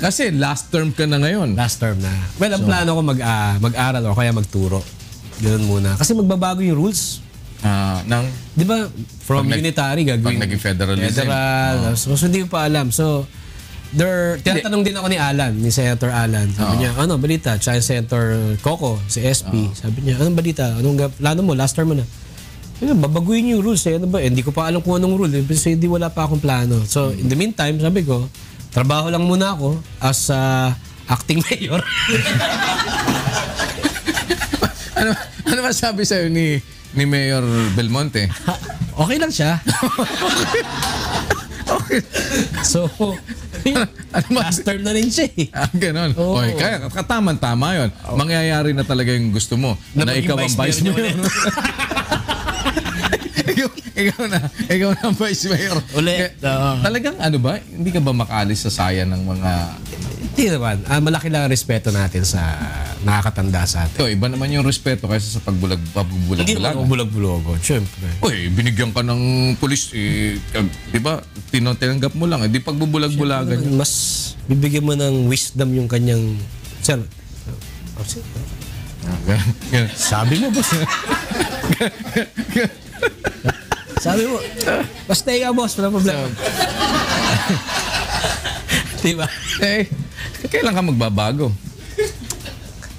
Kasi last term ka na ngayon. Last term na. Well, ang plano ko mag-aral o kaya magturo. Ganun muna. Kasi magbabago yung rules. Di ba, from unitary gagawin. Pag naging federalism. So, hindi ko pa alam. So, tinatanong din ako ni Senator Alan. Sabi niya, balita? Tsaka Senator Coco, si SP. Sabi niya, anong balita? Anong plano mo? Last term mo na. Babaguhin yung rules eh. Hindi ko pa alam kung anong rule. Kasi hindi wala pa akong plano. So, in the meantime, sabi ko, trabaho lang muna ako as acting mayor. Ano masabi sa'yo ni Mayor Belmonte? Okay lang siya. Okay. So, last term na rin siya eh. Ganon. Okay, kaya kataman-tama yun. Mangyayari na talaga yung gusto mo. Na ikaw ang vice mayor. ikaw na ang vice mayor. Ulit. Talagang hindi ka ba makaalis sa saya ng mga... Hindi naman. Malaki lang ang respeto natin sa nakakatanda sa atin. Iba naman yung respeto kaysa sa pagbulag-bulag. Hindi naman bulag-bulago. Siyempre. Binigyan ka ng pulis. Di ba? Tinanggap mo lang. Di pagbubulag-bulagan. Mas bibigyan mo ng wisdom yung kanyang... Sir, sabi mo, boss. Sabi mo, basta ikaw, boss. Wala problema. Diba? Kailan ka magbabago?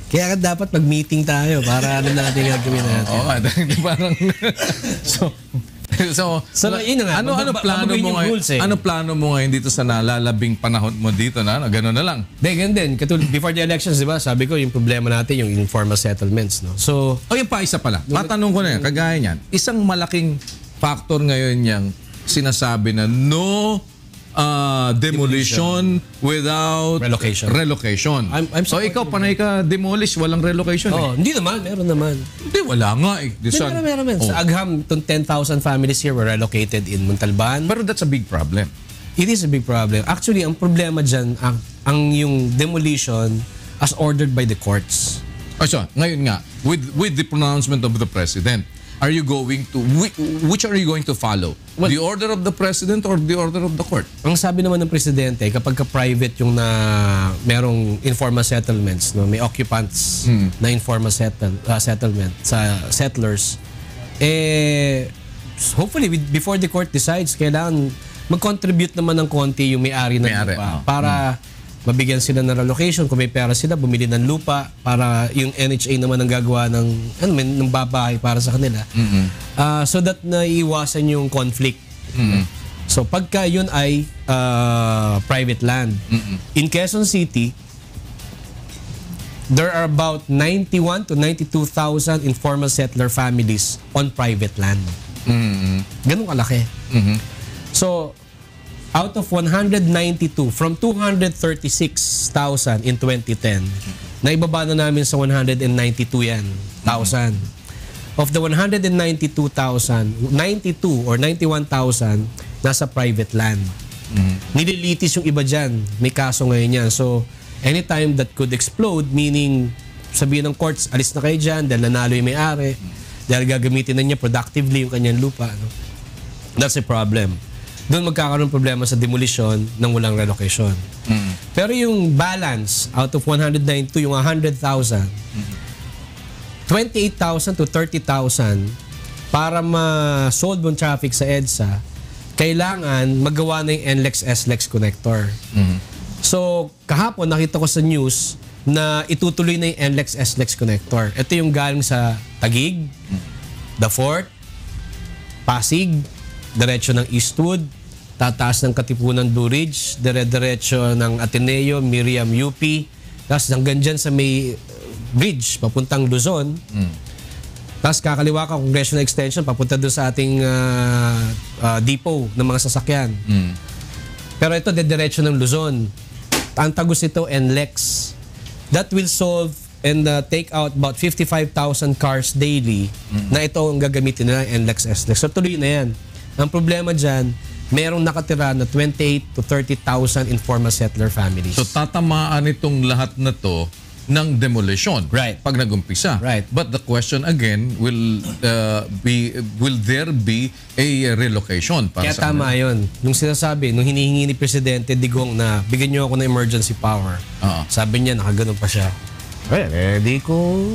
Kaya dapat mag-meeting tayo para natin gagawin natin. Parang... So yun nga. Ano plano mo ngayon? Ano plano mo ngayon dito sa nalalabing panahon mo dito na? Gano'n na lang. Ganun din. Before the elections, di ba? Sabi ko, yung problema natin, yung informal settlements. No? So, yung pa isa pala. Matanong ko na yan, kagaya niyan. Isang malaking factor ngayon niyang sinasabi na no demolition without relocation. So ikaw, panay ka demolish, walang relocation. Hindi naman, meron naman. Hindi, wala nga eh. Meron. Sa Agham, 10,000 families here were relocated in Montalban. Pero that's a big problem. It is a big problem. Actually, ang problema dyan, ang yung demolition as ordered by the courts. So, ngayon nga, with the pronouncement of the President, are you going to, which are you going to follow? Well, the order of the president or the order of the court? Ang sabi naman ng presidente, kapag ka-private yung merong informal settlements, no, may occupants na informal settlement sa settlers, hopefully before the court decides, kailangan mag-contribute naman ng konti yung may-ari ng lupa para mabigyan sila ng relocation. Kung may pera sila, bumili ng lupa para yung NHA naman ang gagawa ng babahay para sa kanila. So that naiiwasan yung conflict. So pagka yun ay private land. In Quezon City, there are about 91 to 92,000 informal settler families on private land. Ganun kalaki. So, out of 192, from 236,000 in 2010, naibaba na namin sa 192 yan, 1,000. Of the 192,000, 92 or 91,000 nasa private land. Nililitis yung iba dyan. May kaso ngayon yan. So, anytime that could explode, meaning sabihin ng courts, alis na kayo dyan dahil nanalo yung may-ari, dahil gagamitin na niya productively yung kanyang lupa. No? That's a problem. Doon magkakaroon problema sa demolition ng walang relocation. Pero yung balance, out of 192, yung 100,000, 28,000 to 30,000 para ma-solve yung traffic sa EDSA, kailangan magawa na yung NLEX-SLEX connector. So, kahapon nakita ko sa news na itutuloy na yung NLEX-SLEX connector. Ito yung galing sa Taguig, The Fort, Pasig, diretso ng Eastwood, tataas ng Katipunan Blue Ridge, dire-diretso ng Ateneo, Miriam UP, tapos hanggang dyan sa may bridge, papuntang Luzon. Tapos kakaliwa ka, Congressional Extension, papunta doon sa ating depot ng mga sasakyan. Pero ito, diretso ng Luzon. Ang tagos ito, NLEX. That will solve and take out about 55,000 cars daily na ito ang gagamitin nila, NLEX-SLEX. So tuloy na yan. Ang problema dyan, merong nakatira na 28 to 30,000 informal settler families. So tatamaan itong lahat na to ng demolition pag nagumpisa. But the question again will there be a relocation para kaya tama yun. Nung sinasabi, nung hinihingi ni Presidente Digong na bigyan niyo ako ng emergency power, sabi niya, nakaganon pa siya. Di ko...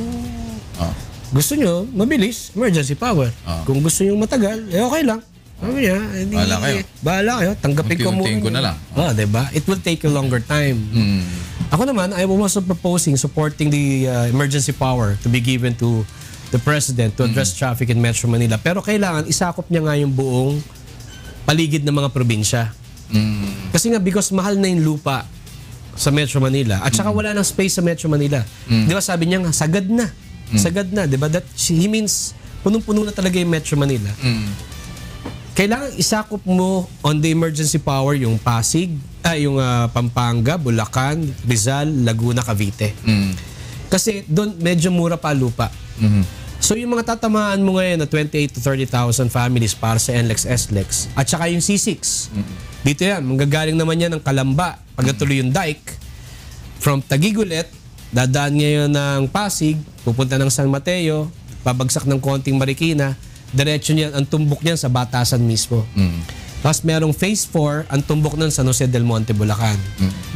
Gusto niyo, mabilis, emergency power. Kung gusto niyo matagal, okay lang. Sabi niya, bahala kayo. Tanggapin ko muna. Ko na lang. Diba? It will take a longer time. Ako naman, I was also proposing supporting the emergency power to be given to the President to address traffic in Metro Manila. Pero kailangan isakop niya nga yung buong paligid ng mga probinsya. Kasi nga, because mahal na yung lupa sa Metro Manila at saka wala nang space sa Metro Manila. Di ba sabi niya nga, sagad na. Sagad na. Di ba? He means, punong-puno na talaga yung Metro Manila. Kailangan isakop mo on the emergency power yung Pasig, yung Pampanga, Bulacan, Rizal, Laguna, Cavite. Kasi doon medyo mura pa lupa. So yung mga tatamaan mo ngayon na 28 to 30,000 families para sa NLEX-SLEX at saka yung C6. Dito yan, manggagaling naman yan ng Kalamba. Pagkatuloy yung dike, from Taguig ulit, dadaan ngayon ng Pasig, pupunta ng San Mateo, babagsak ng konting Marikina, diretso niyan, ang tumbok niyan sa Batasan mismo. Tapos merong phase 4, ang tumbok nun San Jose del Monte, Bulacan.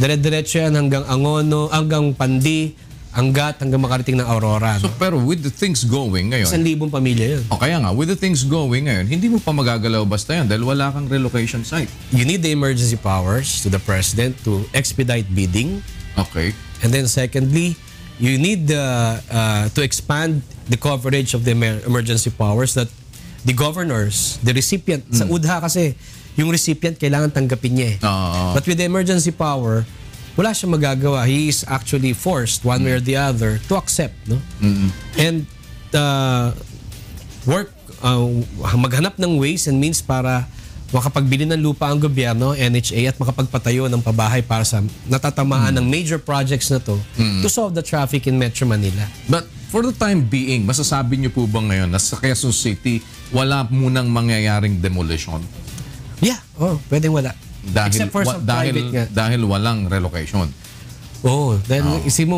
Dire-diretso yan hanggang Angono, hanggang Pandi, hanggang makarating ng Aurora. So, pero with the things going ngayon... 1,000 pamilya yun. O kaya nga, with the things going ngayon, hindi mo pa magagalaw basta yan dahil wala kang relocation site. You need the emergency powers to the President to expedite bidding. Okay. And then secondly, you need to expand the coverage of the emergency powers that the governors, the recipient, sa UDHA kasi, yung recipient kailangan tanggapin niya eh. But with the emergency power, wala siyang magagawa. He is actually forced, one way or the other, to accept. No? And maghanap ng ways and means para makapagbili ng lupa ang gobyerno, NHA, at makapagpatayo ng pabahay para sa natatamaan ng major projects na to to solve the traffic in Metro Manila. But for the time being, masasabi niyo po ba ngayon na sa Quezon City, wala munang mangyayaring demolition? Yeah, pwedeng wala. Except for some private nga. Dahil walang relocation. Oo, dahil isip mo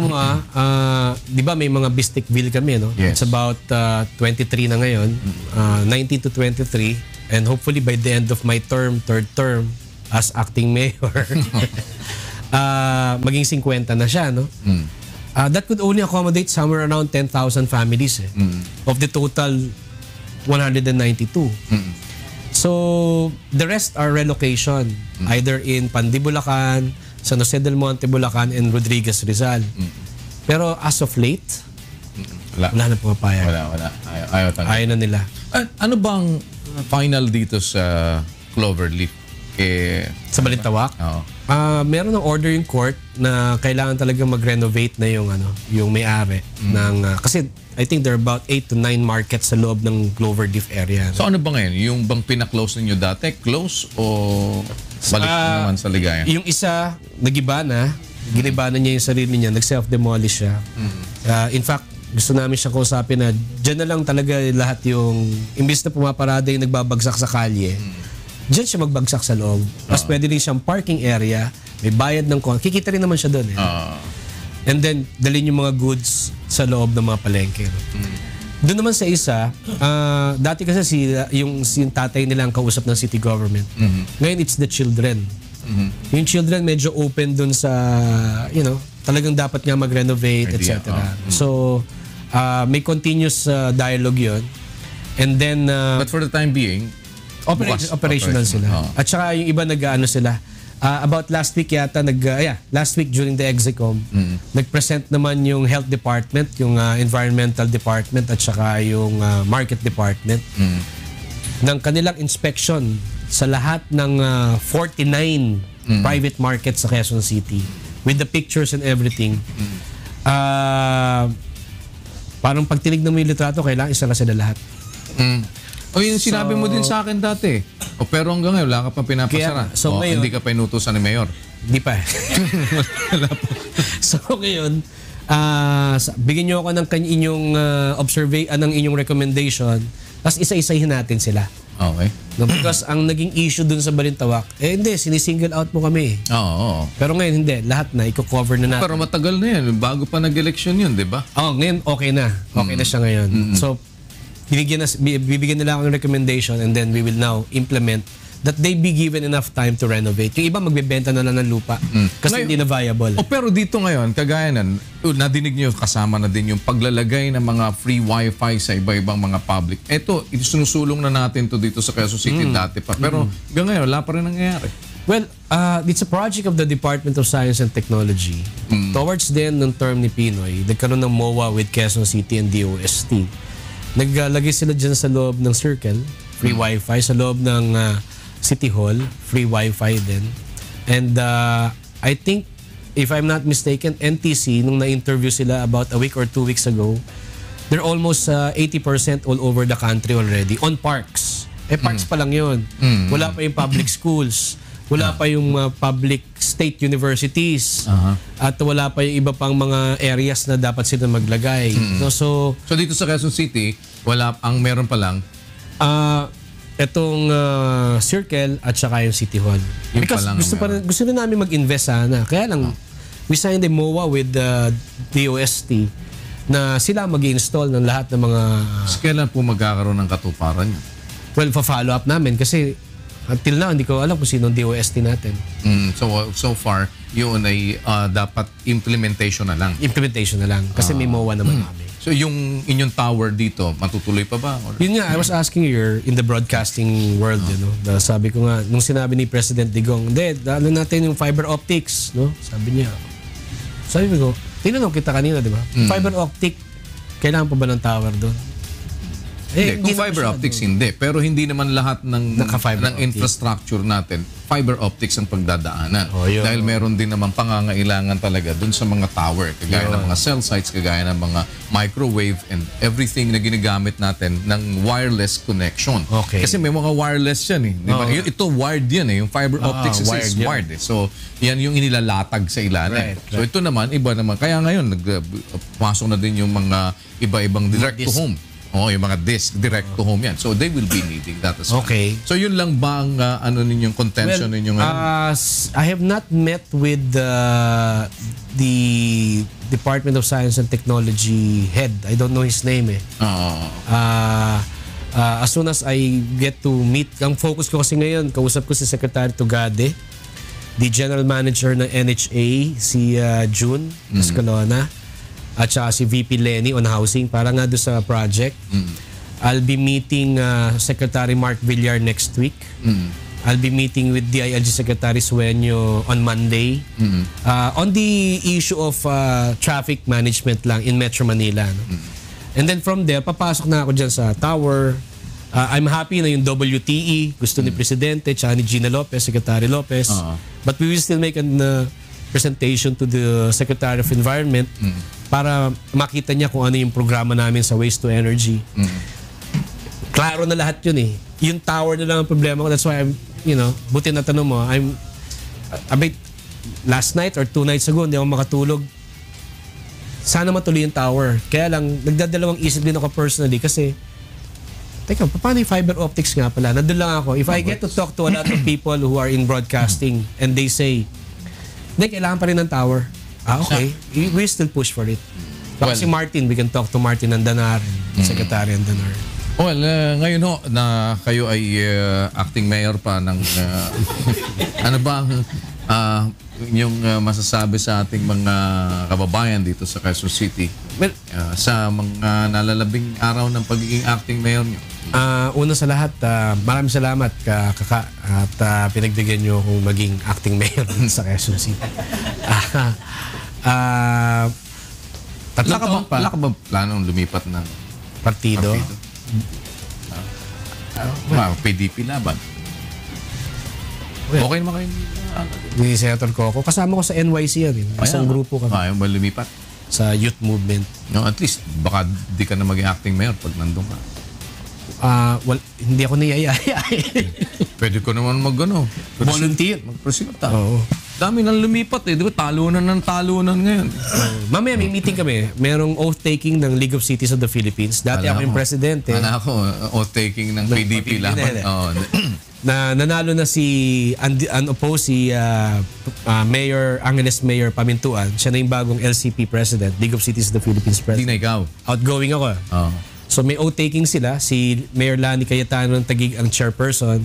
di ba may mga Bisticville kami, no? Yes. It's about 23 na ngayon, 19 to 23, and hopefully by the end of my third term as acting mayor, maging 50 na siya, no? That could only accommodate somewhere around 10,000 families of the total 192. So, the rest are relocation, either in Pandibulacan, San Jose del Monte, Bulacan, and Rodriguez, Rizal. Pero as of late, wala na pumapayag. Wala. Ayaw talaga. Ayaw na nila. Ano bang final dito sa Cloverleaf? Sa Balintawak? Oo. Meron ng order yung court na kailangan talaga mag-renovate na yung may-ari ng kasi I think there are about 8 to 9 markets sa loob ng Cloverleaf area. So ano ba ngayon? Yung bang pina-close ninyo dati? Close o balik naman sa ligaya? Yung isa, nagiba na. Giniba na niya yung sarili niya. Nag-self-demolish siya. In fact, gusto namin siya kausapin na dyan na lang talaga lahat yung imbis na pumaparada yung nagbabagsak sa kalye. Diyan siya magbagsak sa loob. Tapos pwede rin siyang parking area. May bayad ng kikita rin naman siya doon. And then, dalhin yung mga goods sa loob ng mga palengke. Doon naman sa isa, dati kasi yung tatay nila ang kausap ng city government. Ngayon, it's the children. Yung children medyo open doon sa, talagang dapat nga mag-renovate, etc. So, may continuous dialogue yun. And then... But for the time being, operational sila. At saka yung iba nag-ano sila. About last week yata, last week during the Execom, nag-present naman yung health department, yung environmental department at saka yung market department ng kanilang inspection sa lahat ng 49 private markets sa Quezon City with the pictures and everything. Parang pag tinignan mo yung litrato, kailangan isa na sila lahat. O yun sinabi mo din sa akin dati. O pero hanggang ngayon, wala ka pang pinapasara. Ngayon, hindi ka pa inutusan ni Mayor. Hindi pa. So ngayon, bigyan nyo ako ng inyong ng inyong recommendation, tapos isa-isahin natin sila. Okay. No, because ang naging issue dun sa Balintawak, hindi, sinisingle out mo kami. Oo. Pero ngayon hindi, lahat na, i-cover na natin. Pero matagal na yan, bago pa nag-election yun, di ba? Ngayon okay na. Okay na siya ngayon. So, bibigyan nila ako ng recommendation and then we will now implement that they be given enough time to renovate. Yung iba magbebenta na lang ng lupa kasi hindi na viable. Pero dito ngayon, kagaya nan, nadinig niyo kasama na din yung paglalagay ng mga free wifi sa iba-ibang mga public. Ito, sinusulong na natin to dito sa Quezon City dati pa. Pero hanggang ngayon, wala pa rin nangyayari. Well, it's a project of the Department of Science and Technology. Towards the end ng term ni Pinoy, nagkaroon ng MOA with Quezon City and DOST. Naglagay sila dyan sa loob ng Circle, free wifi. Sa loob ng City Hall, free wifi din. And I think, if I'm not mistaken, NTC, nung na-interview sila about a week or 2 weeks ago, they're almost 80% all over the country already on parks. Parks pa lang yun. Wala pa yung public schools. Wala pa yung public state universities. At wala pa yung iba pang mga areas na dapat sila maglagay. So dito sa Quezon City, meron pa lang itong Circle at saka yung City Hall. Because gusto rin namin mag-invest sana. Kaya lang, we signed a MOA with the DOST na sila mag-install ng lahat ng mga... Kailan po magkakaroon ng katuparan yun? Well, pa-follow up namin kasi until now, hindi ko alam kung sino ang DOST natin. So far, yun ay dapat implementation na lang. Implementation na lang. Kasi may MOA naman namin. So yung inyong tower dito, matutuloy pa ba? Or? Yun nga, I was asking you in the broadcasting world, sabi ko nga, nung sinabi ni President Digong, hindi, dalo natin yung fiber optics, no? Sabi ko, tinanong kita kanina, di ba? Fiber optic, kailangan pa ba ng tower doon? Kung fiber optics, hindi. Pero hindi naman lahat ng infrastructure natin, fiber optics ang pagdadaanan. Dahil meron din naman pangangailangan talaga dun sa mga tower, kagaya ng mga cell sites, kagaya ng mga microwave and everything na ginagamit natin ng wireless connection. Kasi may mga wireless yan eh. Diba? Ito wired yan eh. Yung fiber optics is wired eh. So, yan yung inilalatag sa ilalim. So, ito naman, iba naman. Kaya ngayon, pasok na din yung mga iba-ibang direct to home. Oo, yung mga disc, direct to home yan. So they will be needing that as well. Okay. So yun lang ba ang ano ninyong contention ninyo ngayon? I have not met with the Department of Science and Technology head. I don't know his name eh. As soon as I get to meet, ang focus ko kasi ngayon, kausap ko si Secretary Tugade, the General Manager ng NHA, si June Escalona, at saka si VP Lenny on housing para nga doon sa project. I'll be meeting Secretary Mark Villar next week. I'll be meeting with DILG Secretary Sueño on Monday. On the issue of traffic management lang in Metro Manila. No? And then from there, papasok na ako dyan sa tower. I'm happy na yung WTE, gusto ni Presidente, tsaka ni Gina Lopez, Secretary Lopez. But we will still make an presentation to the Secretary of Environment para makita niya kung ano yung programa namin sa waste to energy. Klaro na lahat yun eh. Yung tower na lang ang problema ko. That's why I'm, buti na tanong mo, last night or 2 nights ago, hindi ako makatulog. Sana matuloy yung tower. Kaya lang, nagdadalawang isip din ako personally kasi, teka, paano yung fiber optics nga pala? Nandun lang ako. If I get to talk to a lot of people who are in broadcasting and they say, hindi, kailangan pa rin ng tower. Okay. We still push for it. Baka si Martin, we can talk to Martin Andanar, Secretary Andanar. Well, ngayon ho, na kayo ay acting mayor pa ng... ano ba ang inyong masasabi sa ating mga kababayan dito sa Quezon City? Well, sa mga nalalabing araw ng pagiging acting mayor nyo? Una sa lahat, maraming salamat kaka at pinagbigyan nyo akong maging acting mayor sa Quezon City. Wala ka ba planong lumipat ng partido? PDP laban? Well, okay naman kayo ni Senator Coco. Kasama ko sa NYC yan. Isang grupo kami. Ayaw ba lumipat? Sa youth movement. No, at least, baka di ka na maging acting mayor pag nandun ka. Well, hindi ako niyayaya. Pwede ko naman Volunteer. Magpresinta. Oo. Dami nang lumipat eh. Di ba? Talunan ngayon. Mamaya may meeting kami. Merong oath-taking ng League of Cities of the Philippines. Dati ako yung presidente. Ako, oath-taking ng PDP laban. Na nanalo na si unopposed si Mayor Angeles Mayor Pamintuan. Siya na yung bagong LCP president, League of Cities of the Philippines president. Hindi na ikaw. Outgoing ako. So may oath-taking sila. Si Mayor Lani Cayetano ng Taguig ang chairperson.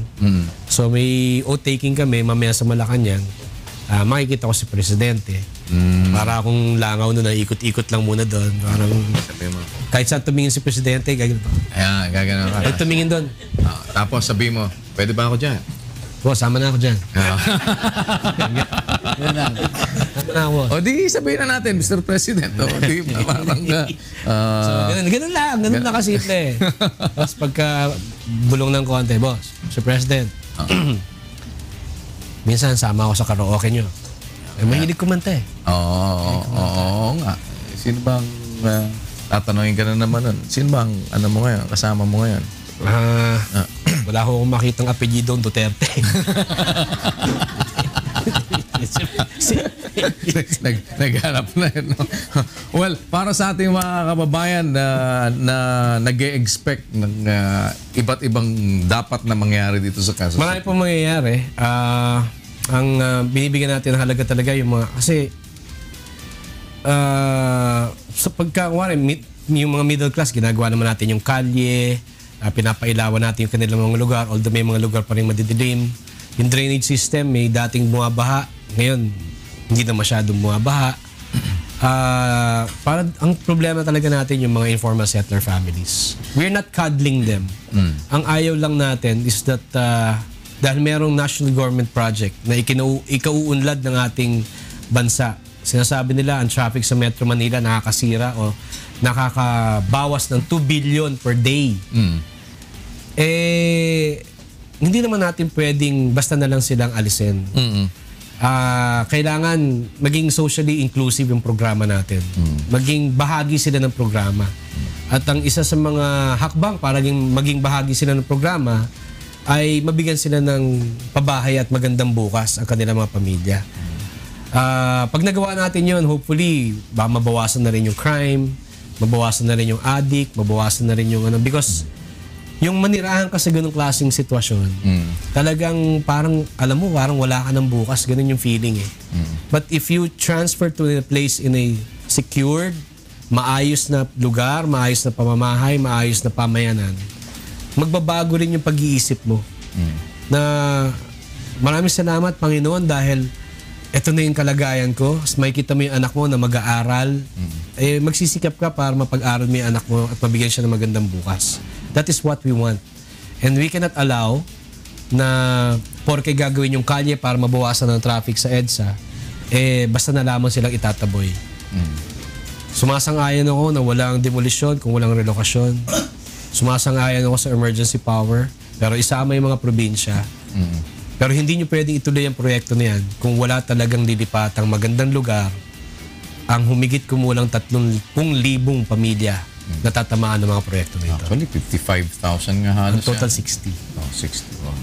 So may oath-taking kami mamaya sa Malacanang. Makikita ko si presidente. Para akong langaw na ikot-ikot lang muna doon. Parang kahit saan tumingin si presidente, gagano. Ayan, gagano. Pag tumingin doon. Tapos sabi mo, pwede ba ako dyan? Sama na ako dyan. Sama na ako. O di sabihin na natin, Mr. President. O di parang ganun lang. Ganun lang kasimple. Tapos pagka bulong ng konti, boss, Mr. President, minsan sama ako sa karaoke nyo. Mahilig kumanta eh. Oo nga. Sino bang, tatanungin ka na naman nun, sino bang, mo ngayon, kasama mo ngayon? Wala akong makitang apelyido Duterte. Naghanap na yun. No? Well, para sa ating mga kababayan na nag-e-expect ng iba't ibang dapat na mangyari dito sa Quezon. Marami pong mangyayari. Ang binibigyan natin ng halaga talaga yung mga... Kasi sa yung mga middle class, ginagawa naman natin yung kalye, pinapailawan natin yung kanilang mga lugar, although may mga lugar pa rin madidilim. Yung drainage system, may dating bumabaha. Ngayon, hindi na masyadong bumabaha. Parang ang problema talaga natin yung mga informal settler families. We're not cuddling them. Ang ayaw lang natin is that dahil merong national government project na ikauunlad ng ating bansa, sinasabi nila ang traffic sa Metro Manila nakakasira o nakakabawas ng 2 billion per day. Hindi naman natin pwedeng basta na lang silang alisin. Kailangan maging socially inclusive yung programa natin. Maging bahagi sila ng programa. At ang isa sa mga hakbang para maging bahagi sila ng programa ay mabigyan sila ng pabahay at magandang bukas ang kanilang mga pamilya. Pag nagawa natin yun, hopefully, mabawasan na rin yung crime, mabawasan na rin yung addict, mabawasan na rin yung ano. Because yung manirahan ka sa ganung klaseng sitwasyon, talagang parang, alam mo, parang wala ka ng bukas. Ganun yung feeling eh. But if you transfer to a place in a secured, maayos na lugar, maayos na pamamahay, maayos na pamayanan, magbabago rin yung pag-iisip mo. Na maraming salamat, Panginoon, dahil eto na yung kalagayan ko. May kita mo yung anak mo na mag-aaral. Eh, magsisikap ka para mapag-aral mo yung anak mo at mabigyan siya ng magandang bukas. That is what we want. And we cannot allow na porke gagawin yung kalye para mabawasan ng traffic sa EDSA, eh basta na lamang silang itataboy. Sumasang-ayon ako na walang demolisyon kung walang relokasyon. Sumasang-ayon ako sa emergency power, pero isama yung mga probinsya. Pero hindi nyo pwedeng ituloy ang proyekto na yan kung wala talagang lilipatang magandang lugar ang humigit kumulang 30,000 pamilya na tatamaan ng mga proyekto na ito. Actually, 55,000 nga halos. Ang total yan. 60. Oh, 60. Oh.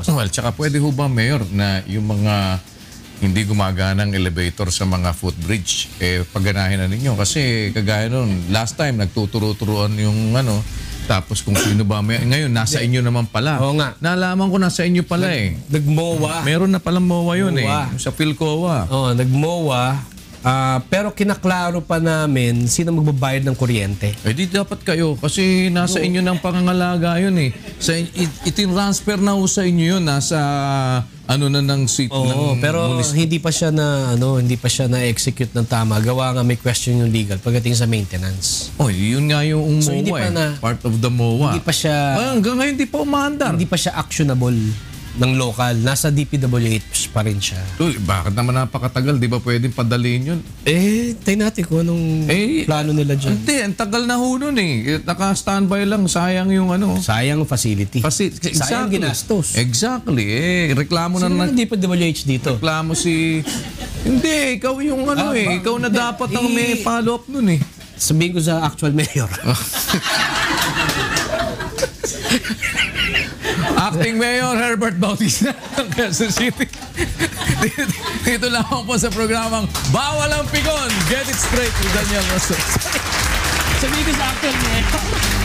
60,000. Well, tsaka pwede ho ba, Mayor, na yung mga hindi gumaganang elevator sa mga footbridge, eh, pagganahin na ninyo? Kasi kagaya nun, last time, nagtuturo-turuan yung ano, tapos kung sino ba, ngayon, nasa inyo naman pala. Oo nga. Nalaman ko nasa inyo pala eh. Nag-MOA. Meron na palang MOA yun MOA. eh. Sa PhilCOA. Oo, nag-MOA. Pero kinaklaro pa namin sino magbabayad ng kuryente. Eh di dapat kayo kasi nasa inyo ng pangangalaga yun eh. Itinransfer na ho sa inyo yun. Nasa ano na ng seat ng pero hindi pa siya na-execute ng tama. Gawa nga may question yung legal pagdating sa maintenance. Oh, yun nga yung So, MOA hindi pa eh. Part of the MOA. Hindi pa siya Hanggang ngayon hindi pa umaandar. hindi pa siya actionable ng local. Nasa DPWH pa rin siya. Uy, bakit naman napakatagal? Di ba pwedeng padaliin yun? Eh, tayo natin kung anong plano nila dyan. Hindi, ang tagal na ho nun eh. Naka-standby lang. Sayang yung ano. Sayang facility. Sayang ginastos. Exactly. Eh, reklamo Sino na na DPWH dito? reklamo si... Hindi, ikaw yung ano eh. Ikaw na dapat ang may follow-up nun eh. Sabihin ko sa actual mayor. Acting Mayor Herbert Bautista ng Quezon City. Dito lang po sa programang Bawal ang Pikon. Get it straight with Daniel Rosso. Sabihin ko sa actual mayor.